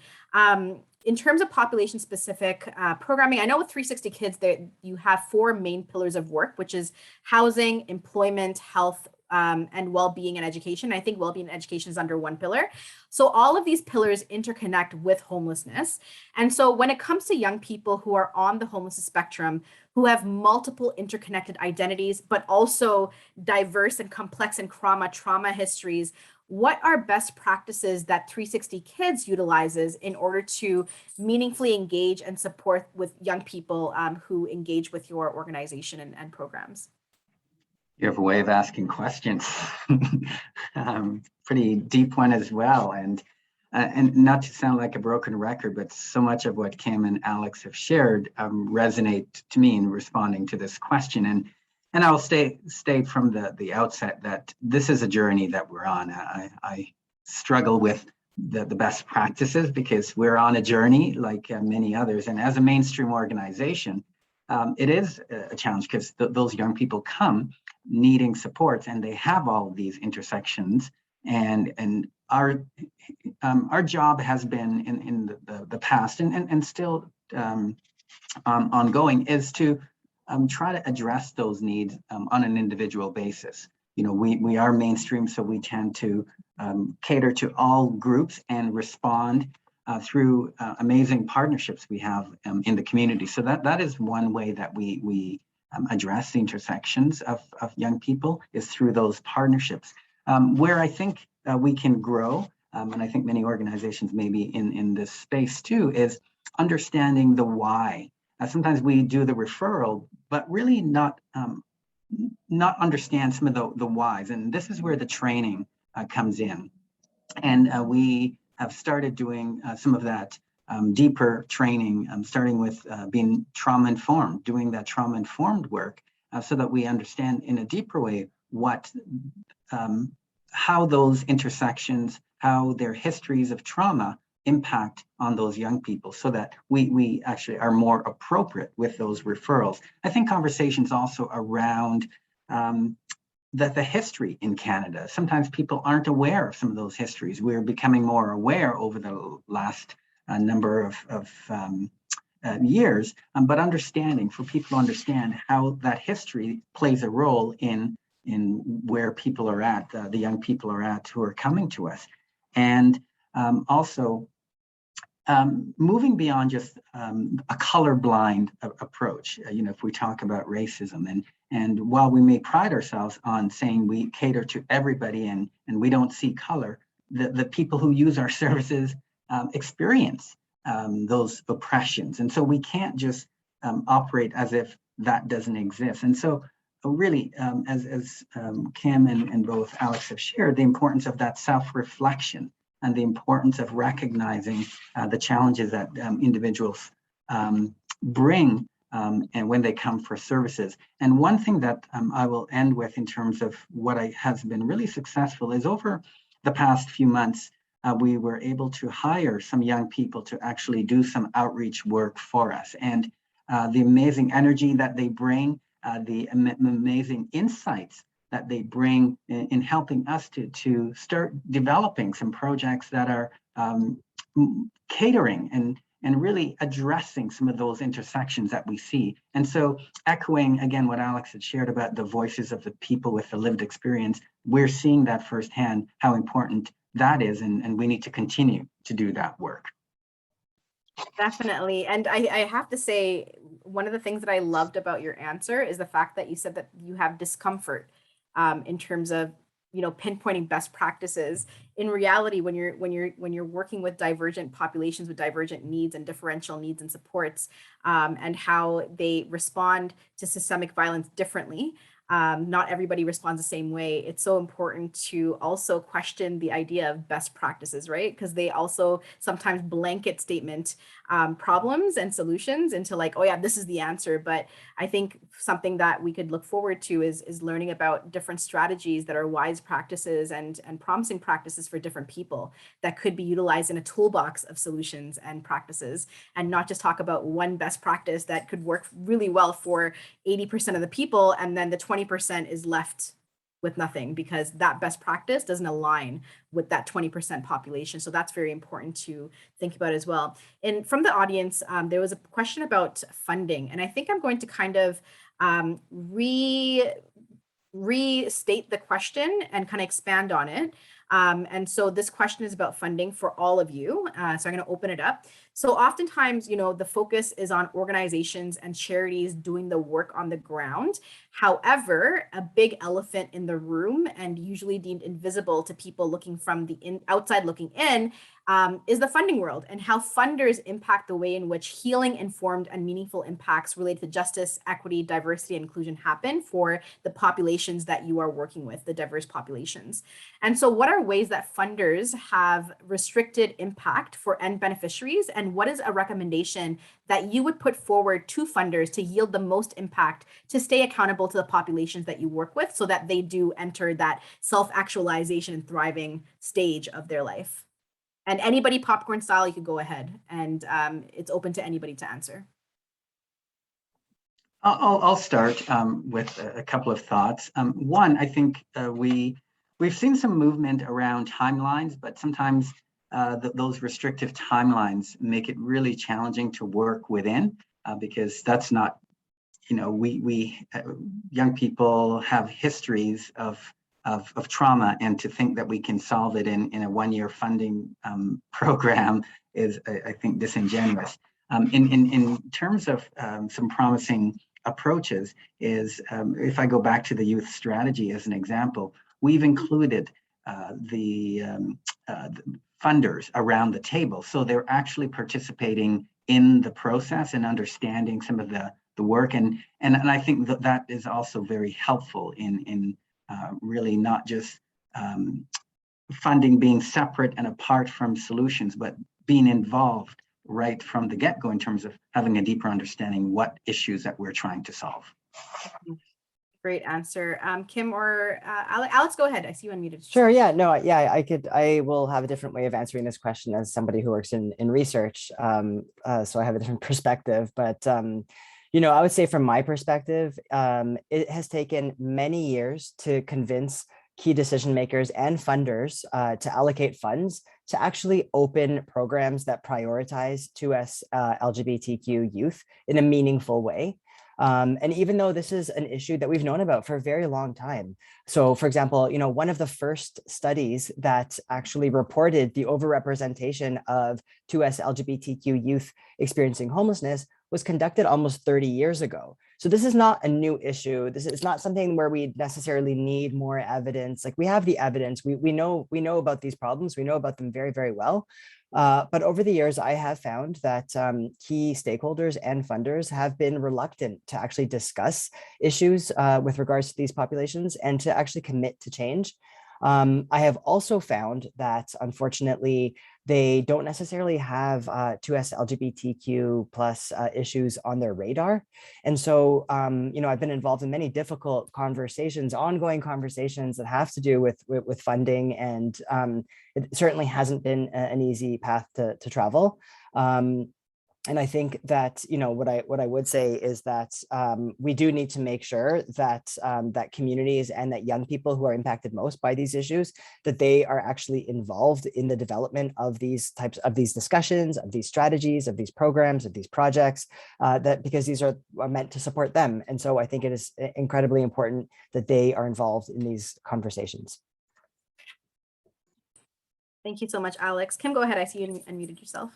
Speaker 2: In terms of population specific programming, I know with 360 Kids that you have 4 main pillars of work, which is housing, employment, health, and well-being and education. I think well-being and education is under one pillar. So all of these pillars interconnect with homelessness. And so when it comes to young people who are on the homelessness spectrum, who have multiple interconnected identities, but also diverse and complex and trauma histories, what are best practices that 360 Kids utilizes in order to meaningfully engage and support with young people who engage with your organization and programs?
Speaker 3: You have a way of asking questions. Pretty deep one as well. And not to sound like a broken record, but so much of what Kim and Alex have shared resonate to me in responding to this question. And I'll state from the outset that this is a journey that we're on. I struggle with the best practices because we're on a journey like many others. And as a mainstream organization, it is a challenge because those young people come needing supports, and they have all of these intersections. And our job has been in the past and still ongoing is to try to address those needs on an individual basis. We are mainstream, so we tend to cater to all groups and respond through amazing partnerships we have in the community. So that is one way that we address the intersections of young people, is through those partnerships. Where I think we can grow, and I think many organizations may be in this space too, is understanding the why. Sometimes we do the referral, but really not not understand some of the whys. And this is where the training comes in. And we have started doing some of that deeper training, starting with being trauma-informed, doing that trauma-informed work so that we understand in a deeper way what, how those intersections, how their histories of trauma impact on those young people, so that we actually are more appropriate with those referrals. I think conversations also around the history in Canada. Sometimes people aren't aware of some of those histories. We're becoming more aware over the last number of years, but understanding, for people to understand how that history plays a role in where people are at, the young people are at who are coming to us. And also moving beyond just a colorblind approach. You know, if we talk about racism, and while we may pride ourselves on saying we cater to everybody and we don't see color, the people who use our services experience those oppressions. And so we can't just operate as if that doesn't exist. And so really, as Kim and both Alex have shared, the importance of that self-reflection and the importance of recognizing the challenges that individuals bring and when they come for services. And one thing that I will end with in terms of what has been really successful is over the past few months, we were able to hire some young people to actually do some outreach work for us. And the amazing energy that they bring, the amazing insights that they bring in helping us to start developing some projects that are catering and really addressing some of those intersections that we see. And so echoing again what Alex had shared about the voices of the people with the lived experience, we're seeing that firsthand, how important that is, and we need to continue to do that work.
Speaker 2: Definitely. And I have to say, one of the things that I loved about your answer is the fact that you said that you have discomfort in terms of, you know, pinpointing best practices. In reality, when you're working with divergent populations with divergent needs and differential needs and supports, and how they respond to systemic violence differently, not everybody responds the same way. It's so important to also question the idea of best practices, right? Because they also sometimes blanket statement problems and solutions into like, oh yeah, this is the answer. But I think something that we could look forward to is learning about different strategies that are wise practices and promising practices for different people that could be utilized in a toolbox of solutions and practices, and not just talk about one best practice that could work really well for 80% of the people, and then the 20% is left with nothing because that best practice doesn't align with that 20% population. So that's very important to think about as well. And from the audience, there was a question about funding, and I think I'm going to kind of restate the question and kind of expand on it. And so this question is about funding for all of you. So I'm going to open it up. So oftentimes, you know, the focus is on organizations and charities doing the work on the ground. However, a big elephant in the room, and usually deemed invisible to people looking from the outside looking in, is the funding world, and how funders impact the way in which healing, informed, and meaningful impacts related to justice, equity, diversity, and inclusion happen for the populations that you are working with, the diverse populations. And so what are ways that funders have restricted impact for end beneficiaries, and what is a recommendation that you would put forward to funders to yield the most impact to stay accountable to the populations that you work with, so that they do enter that self-actualization and thriving stage of their life? And anybody popcorn style, you could go ahead, and it's open to anybody to answer.
Speaker 3: I'll start with a couple of thoughts. One, I think we've seen some movement around timelines, but sometimes those restrictive timelines make it really challenging to work within, because that's not, you know, we young people have histories of trauma, and to think that we can solve it in a one-year funding program is, I think, disingenuous. In terms of some promising approaches is, if I go back to the youth strategy as an example, we've included the funders around the table. So they're actually participating in the process and understanding some of the work. And I think that is also very helpful in really not just funding being separate and apart from solutions, but being involved right from the get-go in terms of having a deeper understanding what issues that we're trying to solve.
Speaker 2: Great answer. Kim or Alex, go ahead. I see you unmuted.
Speaker 4: Sure. Yeah. No. Yeah. I will have a different way of answering this question as somebody who works in research. So I have a different perspective. But I would say from my perspective, it has taken many years to convince key decision makers and funders to allocate funds to actually open programs that prioritize 2S LGBTQ youth in a meaningful way. And even though this is an issue that we've known about for a very long time. So for example, one of the first studies that actually reported the overrepresentation of 2S LGBTQ youth experiencing homelessness was conducted almost 30 years ago. So this is not a new issue. This is not something where we necessarily need more evidence. Like, we have the evidence, we know about these problems, we know about them very, very well. But over the years, I have found that key stakeholders and funders have been reluctant to actually discuss issues with regards to these populations and to actually commit to change. I have also found that, unfortunately, they don't necessarily have 2S LGBTQ plus issues on their radar. And so, I've been involved in many difficult conversations, ongoing conversations that have to do with funding, and it certainly hasn't been an easy path to travel. And I think that, what I would say is that we do need to make sure that that communities and that young people who are impacted most by these issues, that they are actually involved in the development of these discussions, of these strategies, of these programs, of these projects, because these are meant to support them. And so I think it is incredibly important that they are involved in these conversations.
Speaker 2: Thank you so much, Alex. Kim, go ahead. I see you unmuted yourself.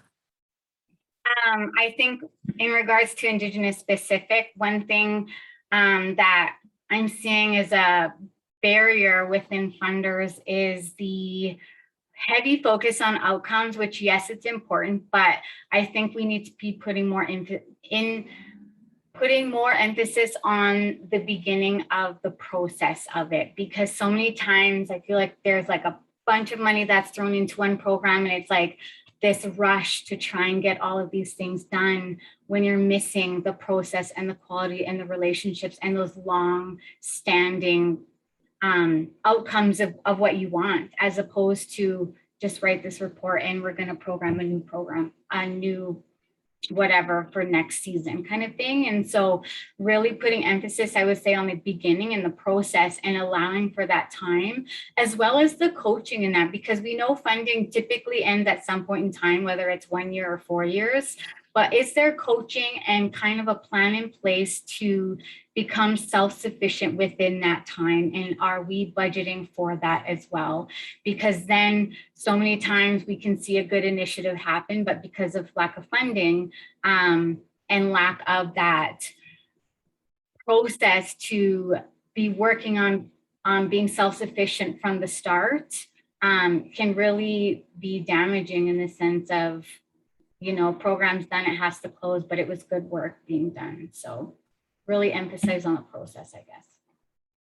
Speaker 5: I think in regards to Indigenous specific, one thing that I'm seeing as a barrier within funders is the heavy focus on outcomes, which, yes, it's important, but I think we need to be putting more emphasis on the beginning of the process of it, because so many times I feel like there's like a bunch of money that's thrown into one program, and it's like this rush to try and get all of these things done when you're missing the process and the quality and the relationships and those long standing outcomes of what you want, as opposed to just write this report and we're going to program a new whatever for next season kind of thing. And so really putting emphasis, I would say, on the beginning and the process and allowing for that time, as well as the coaching in that, because we know funding typically ends at some point in time, whether it's 1 year or 4 years. But is there coaching and kind of a plan in place to become self-sufficient within that time? And are we budgeting for that as well? Because then so many times we can see a good initiative happen, but because of lack of funding and lack of that process to be working on being self-sufficient from the start can really be damaging in the sense of, program's done, it has to close, but it was good work being done. So really emphasize on the process, I guess.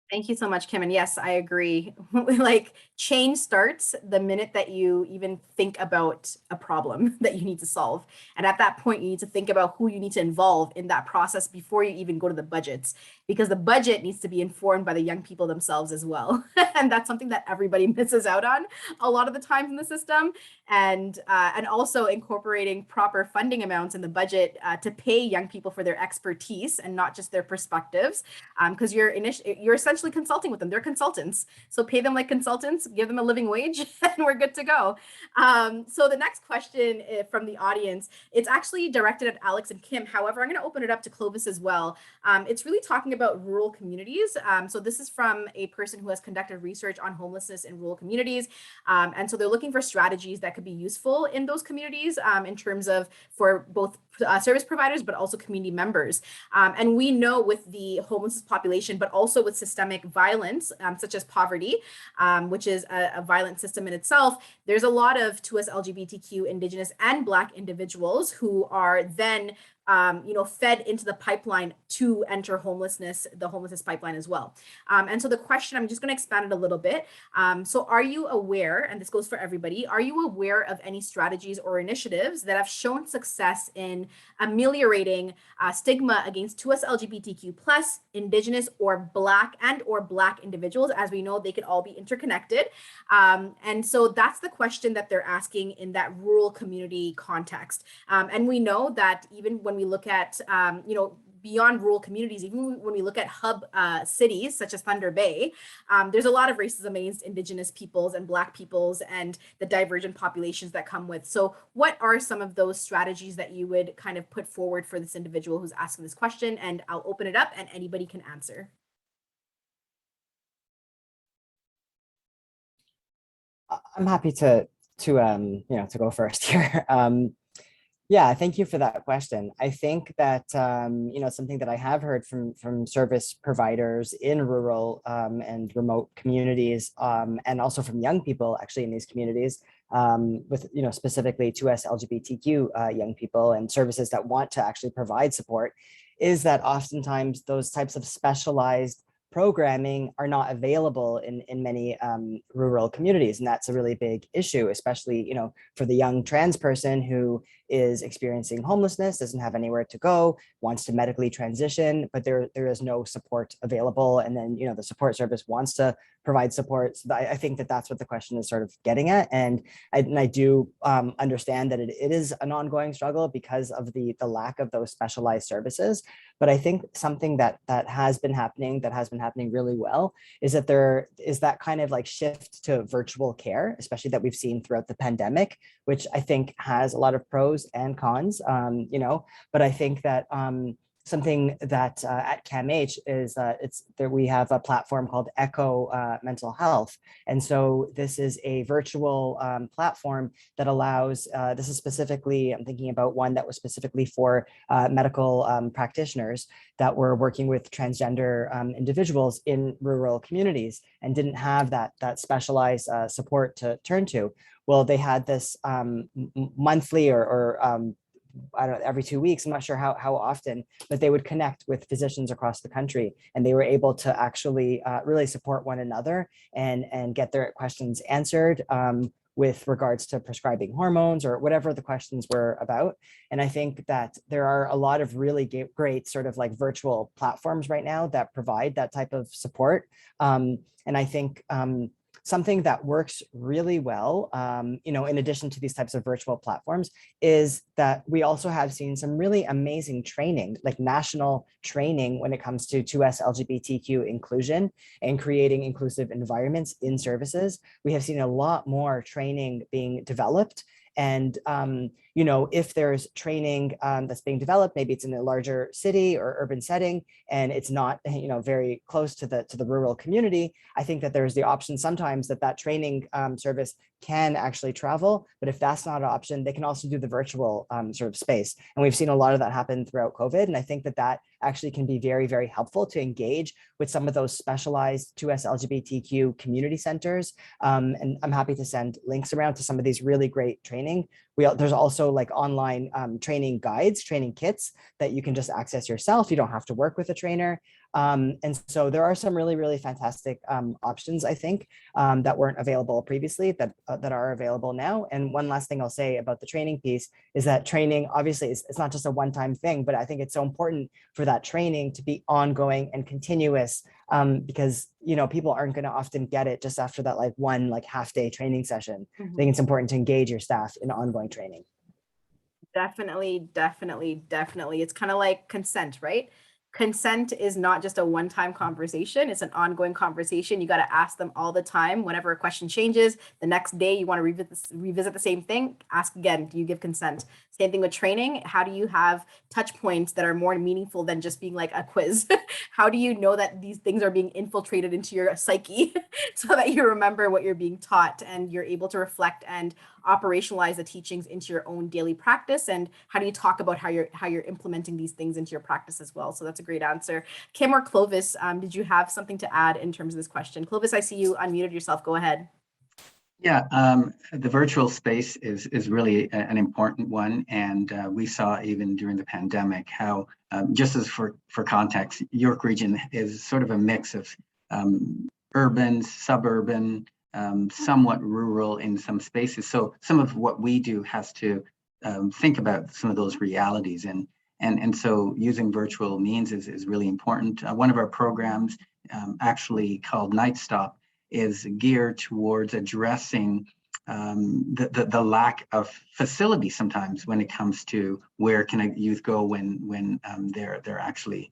Speaker 2: Thank you so much, Kim. And yes, I agree. Like, change starts the minute that you even think about a problem that you need to solve. And at that point, you need to think about who you need to involve in that process before you even go to the budgets, because the budget needs to be informed by the young people themselves as well. And that's something that everybody misses out on a lot of the times in the system. And also incorporating proper funding amounts in the budget to pay young people for their expertise and not just their perspectives, because you're essentially consulting with them. They're consultants, so pay them like consultants, give them a living wage, and we're good to go. So the next question from the audience, it's actually directed at Alex and Kim. However, I'm going to open it up to Clovis as well. It's really talking about rural communities. So this is from a person who has conducted research on homelessness in rural communities. And so they're looking for strategies that could be useful in those communities in terms of for both service providers, but also community members. And we know with the homeless population, but also with systemic violence, such as poverty, which is a violent system in itself, there's a lot of 2S LGBTQ, Indigenous, and Black individuals who are then fed into the pipeline to enter the homelessness pipeline as well. And so the question, I'm just going to expand it a little bit. So are you aware, and this goes for everybody, are you aware of any strategies or initiatives that have shown success in ameliorating stigma against 2S LGBTQ plus, Indigenous, or Black individuals? As we know, they could all be interconnected. And so that's the question that they're asking in that rural community context. And we know that even when we look at, beyond rural communities, even when we look at hub cities such as Thunder Bay, there's a lot of racism against Indigenous peoples and Black peoples and the divergent populations that come with. So what are some of those strategies that you would kind of put forward for this individual who's asking this question? And I'll open it up and anybody can answer.
Speaker 4: I'm happy to go first here. Yeah, thank you for that question. I think that something that I have heard from service providers in rural and remote communities, and also from young people actually in these communities, with specifically 2S LGBTQ young people and services that want to actually provide support, is that oftentimes those types of specialized programming are not available in many rural communities. And that's a really big issue, especially, for the young trans person who is experiencing homelessness, doesn't have anywhere to go, wants to medically transition, but there is no support available. And then, the support service wants to provide support. So I think that that's what the question is sort of getting at. And I do understand that it is an ongoing struggle because of the lack of those specialized services. But I think something that has been happening really well is that there is that kind of like shift to virtual care, especially that we've seen throughout the pandemic, which I think has a lot of pros and cons, but I think that something that at CAMH is we have a platform called Echo Mental Health. And so this is a virtual platform that allows, this is specifically, I'm thinking about one that was specifically for medical practitioners that were working with transgender individuals in rural communities and didn't have that specialized support to turn to. Well, they had this monthly or I don't know, every 2 weeks, I'm not sure how often, but they would connect with physicians across the country, and they were able to actually really support one another and get their questions answered with regards to prescribing hormones or whatever the questions were about. And I think that there are a lot of really great sort of like virtual platforms right now that provide that type of support. And I think something that works really well, in addition to these types of virtual platforms, is that we also have seen some really amazing training, like national training when it comes to 2S LGBTQ inclusion and creating inclusive environments in services. We have seen a lot more training being developed. And, if there's training that's being developed, maybe it's in a larger city or urban setting, and it's not, very close to the rural community, I think that there's the option sometimes that training service can actually travel. But if that's not an option, they can also do the virtual sort of space. And we've seen a lot of that happen throughout COVID. And I think that actually can be very, very helpful to engage with some of those specialized 2S LGBTQ community centers. And I'm happy to send links around to some of these really great training. There's also like online training guides, training kits that you can just access yourself. You don't have to work with a trainer. And so there are some really, really fantastic options, I think, that weren't available previously that are available now. And one last thing I'll say about the training piece is that training, obviously, it's not just a one-time thing, but I think it's so important for that training to be ongoing and continuous, because, people aren't going to often get it just after that one half-day training session. I think it's important to engage your staff in ongoing training.
Speaker 2: Definitely. It's kind of like consent, right? Consent is not just a one-time conversation. It's an ongoing conversation. You got to ask them all the time. Whenever a question changes, the next day you want to revisit the same thing, ask again, do you give consent? Same thing with training. How do you have touch points that are more meaningful than just being like a quiz? How do you know that these things are being infiltrated into your psyche so that you remember what you're being taught and you're able to reflect and operationalize the teachings into your own daily practice? And how do you talk about how you're implementing these things into your practice as well? So that's a great answer. Kim or Clovis, did you have something to add in terms of this question? Clovis, I see you unmuted yourself. Go ahead.
Speaker 3: Yeah, the virtual space is really an important one, and we saw even during the pandemic how, just as for context, York Region is sort of a mix of urban, suburban, somewhat rural in some spaces. So some of what we do has to think about some of those realities, and so using virtual means is really important. One of our programs, actually called Night Stop, is geared towards addressing the lack of facility sometimes when it comes to where can a youth go when they're actually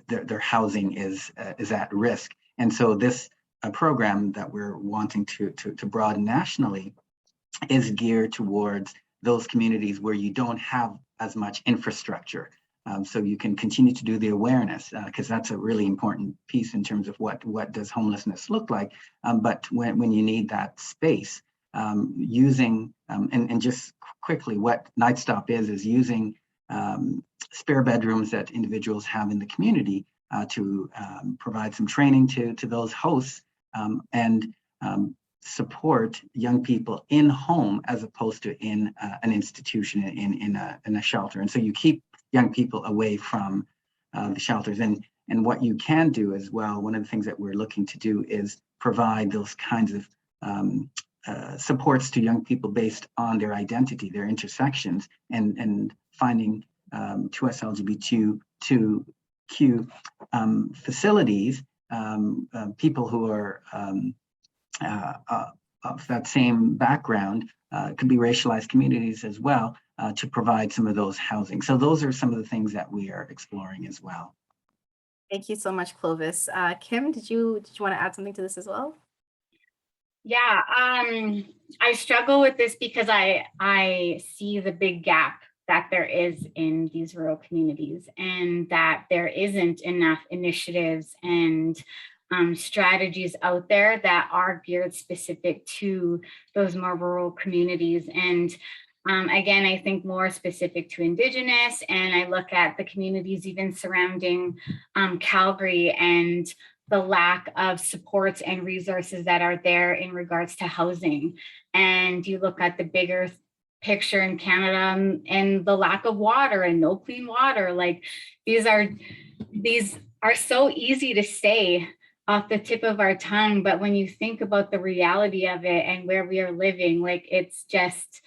Speaker 3: their housing is at risk. And so this program that we're wanting to broaden nationally is geared towards those communities where you don't have as much infrastructure. So you can continue to do the awareness, because that's a really important piece in terms of what does homelessness look like. But when you need that space, using, and just quickly, what Night Stop is using spare bedrooms that individuals have in the community to provide some training to those hosts, and support young people in home as opposed to in an institution, in a shelter. And so you keep young people away from the shelters. And what you can do as well, one of the things that we're looking to do is provide those kinds of supports to young people based on their identity, their intersections, and finding 2S LGBTQ facilities, people who are of that same background, could be racialized communities as well, to provide some of those housing. So those are some of the things that we are exploring as well.
Speaker 2: Thank you so much, Clovis. Kim, did you want to add something to this as well?
Speaker 5: Yeah, I struggle with this because I see the big gap that there is in these rural communities, and that there isn't enough initiatives and strategies out there that are geared specific to those more rural communities. And again, I think more specific to Indigenous, and I look at the communities even surrounding Calgary and the lack of supports and resources that are there in regards to housing. And you look at the bigger picture in Canada and the lack of water and no clean water. Like these are so easy to say off the tip of our tongue, but when you think about the reality of it and where we are living, like it just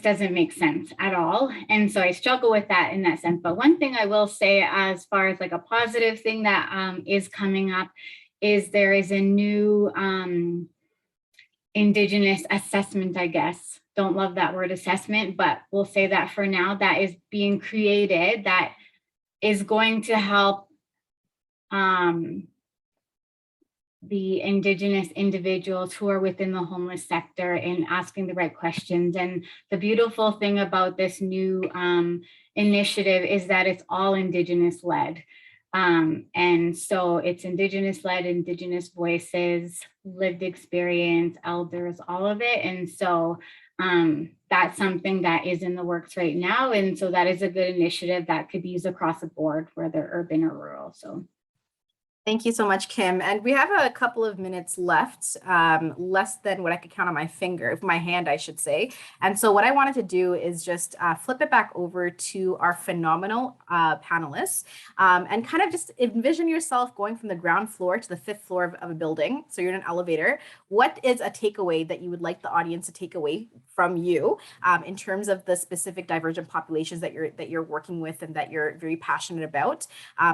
Speaker 5: doesn't make sense at all. And so I struggle with that in that sense. But one thing I will say, as far as like a positive thing that is coming up, is there is a new Indigenous assessment, I guess. Don't love that word assessment, but we'll say that for now, that is being created, that is going to help the Indigenous individuals who are within the homeless sector in asking the right questions. And the beautiful thing about this new initiative is that it's all Indigenous led. And so it's Indigenous led, Indigenous voices, lived experience, elders, all of it. And so that's something that is in the works right now. And so that is a good initiative that could be used across the board, whether urban or rural. So
Speaker 2: thank you so much, Kim. And we have a couple of minutes left, less than what I could count on my hand, I should say. And so what I wanted to do is just flip it back over to our phenomenal panelists, and kind of just envision yourself going from the ground floor to the 5th floor of a building. So you're in an elevator. What is a takeaway that you would like the audience to take away from you in terms of the specific divergent populations that you're working with and that you're very passionate about?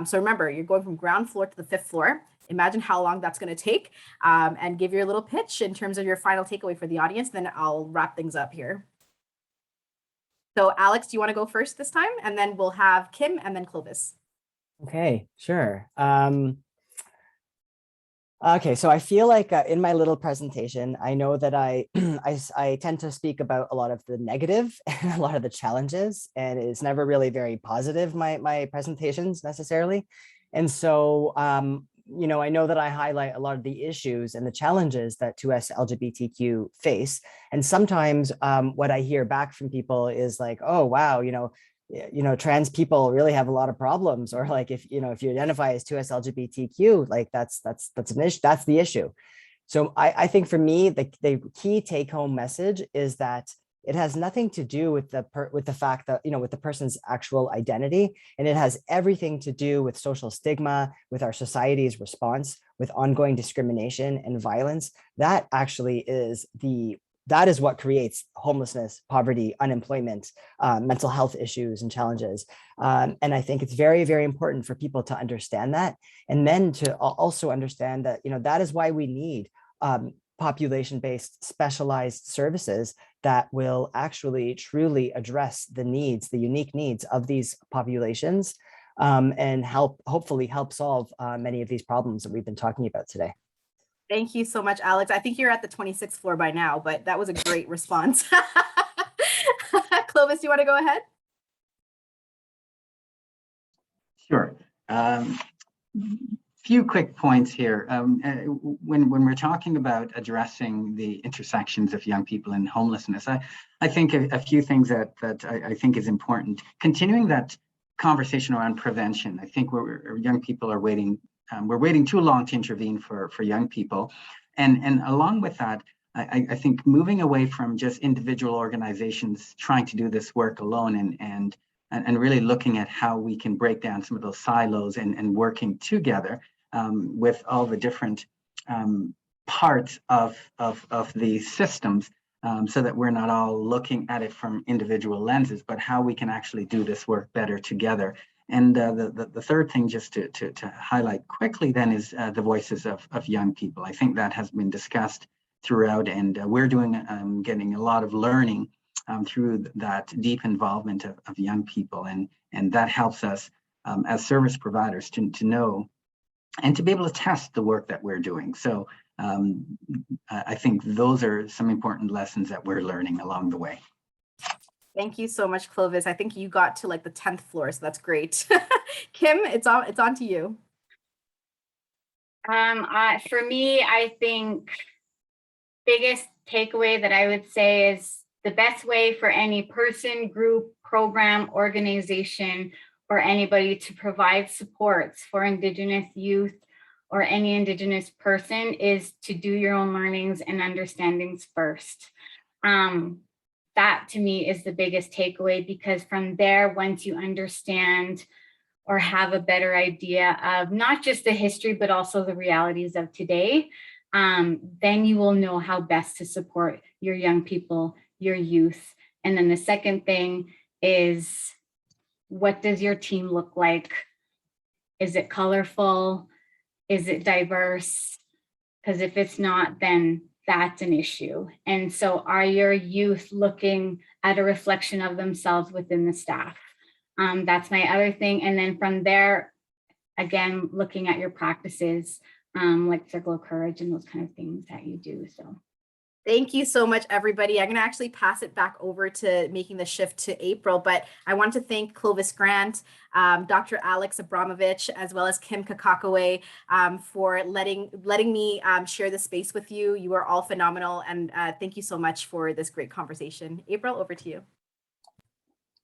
Speaker 2: So remember, you're going from ground floor to the 5th floor. Imagine how long that's going to take, and give your little pitch in terms of your final takeaway for the audience. Then I'll wrap things up here. So Alex, do you want to go first this time? And then we'll have Kim and then Clovis.
Speaker 4: Okay, sure. Okay, so I feel like in my little presentation, I know that I tend to speak about a lot of the negative and a lot of the challenges, and it's never really very positive, my presentations necessarily. And so, you know, I know that I highlight a lot of the issues and the challenges that 2S LGBTQ face. And sometimes what I hear back from people is like, oh, wow, you know, trans people really have a lot of problems, or like, if, you know, if you identify as 2S LGBTQ, like that's an issue, that's the issue. So I think for me, the key take home message is that it has nothing to do with the fact that, you know, with the person's actual identity, and it has everything to do with social stigma, with our society's response, with ongoing discrimination and violence. That actually is that is what creates homelessness, poverty, unemployment, mental health issues and challenges. And I think it's very, very important for people to understand that. And then to also understand that, you know, that is why we need population-based specialized services that will actually truly address the needs, the unique needs of these populations, and hopefully help solve many of these problems that we've been talking about today.
Speaker 2: Thank you so much, Alex. I think you're at the 26th floor by now, but that was a great response. Clovis, you want to go ahead?
Speaker 3: Sure. Few quick points here. When we're talking about addressing the intersections of young people in homelessness, I think a few things that I think is important. Continuing that conversation around prevention. I think young people are waiting. We're waiting too long to intervene for young people. And along with that, I think moving away from just individual organizations trying to do this work alone and really looking at how we can break down some of those silos and working together with all the different parts of these systems, so that we're not all looking at it from individual lenses, but how we can actually do this work better together. And the third thing, just to highlight quickly then, is the voices of young people. I think that has been discussed throughout, and we're getting a lot of learning through that deep involvement of young people, and that helps us as service providers to know and to be able to test the work that we're doing. So I think those are some important lessons that we're learning along the way.
Speaker 2: Thank you so much, Clovis. I think you got to like the 10th floor, so that's great. Kim, it's on to you.
Speaker 5: For me, I think biggest takeaway that I would say is the best way for any person, group, program, organization, or anybody to provide supports for Indigenous youth or any Indigenous person is to do your own learnings and understandings first. That to me is the biggest takeaway, because from there, once you understand or have a better idea of not just the history, but also the realities of today, then you will know how best to support your young people, your youth. And then the second thing is, what does your team look like? Is it colorful? Is it diverse? Because if it's not, then that's an issue. And so are your youth looking at a reflection of themselves within the staff? That's my other thing. And then from there, again, looking at your practices, like Circle of Courage and those kind of things that you do. So
Speaker 2: thank you so much, everybody. I'm going to actually pass it back over to making the shift to April, but I want to thank Clovis Grant, Dr. Alex Abramovich, as well as Kim Kakakaway, for letting me share the space with you. You are all phenomenal, and thank you so much for this great conversation. April, over to you.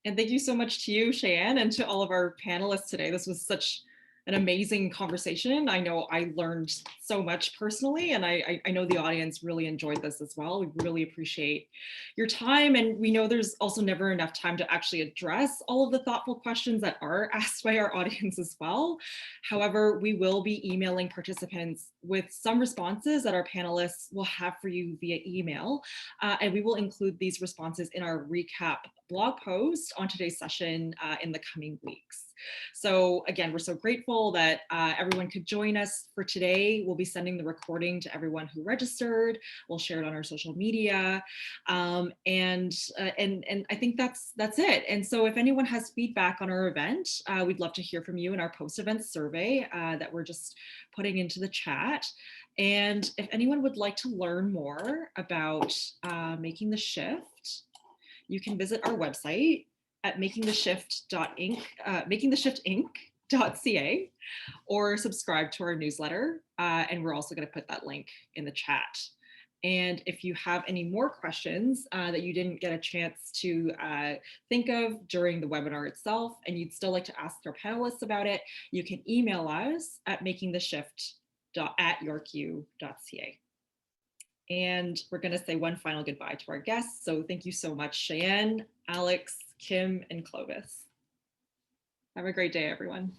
Speaker 1: And thank you so much to you, Cheyenne, and to all of our panelists today. This was such an amazing conversation. I know I learned so much personally, and I know the audience really enjoyed this as well. We really appreciate your time, and we know there's also never enough time to actually address all of the thoughtful questions that are asked by our audience as well. However, we will be emailing participants with some responses that our panelists will have for you via email, and we will include these responses in our recap blog post on today's session in the coming weeks. So again, we're so grateful that everyone could join us for today. We'll be sending the recording to everyone who registered. We'll share it on our social media. And I think that's it. And so if anyone has feedback on our event, we'd love to hear from you in our post-event survey that we're just putting into the chat. And if anyone would like to learn more about Making the Shift, you can visit our website at makingtheshiftinc.ca or subscribe to our newsletter. And we're also going to put that link in the chat. And if you have any more questions that you didn't get a chance to think of during the webinar itself, and you'd still like to ask our panelists about it, you can email us at makingtheshift@yorku.ca. And we're going to say one final goodbye to our guests. So thank you so much, Cheyenne, Alex, Kim, and Clovis. Have a great day, everyone.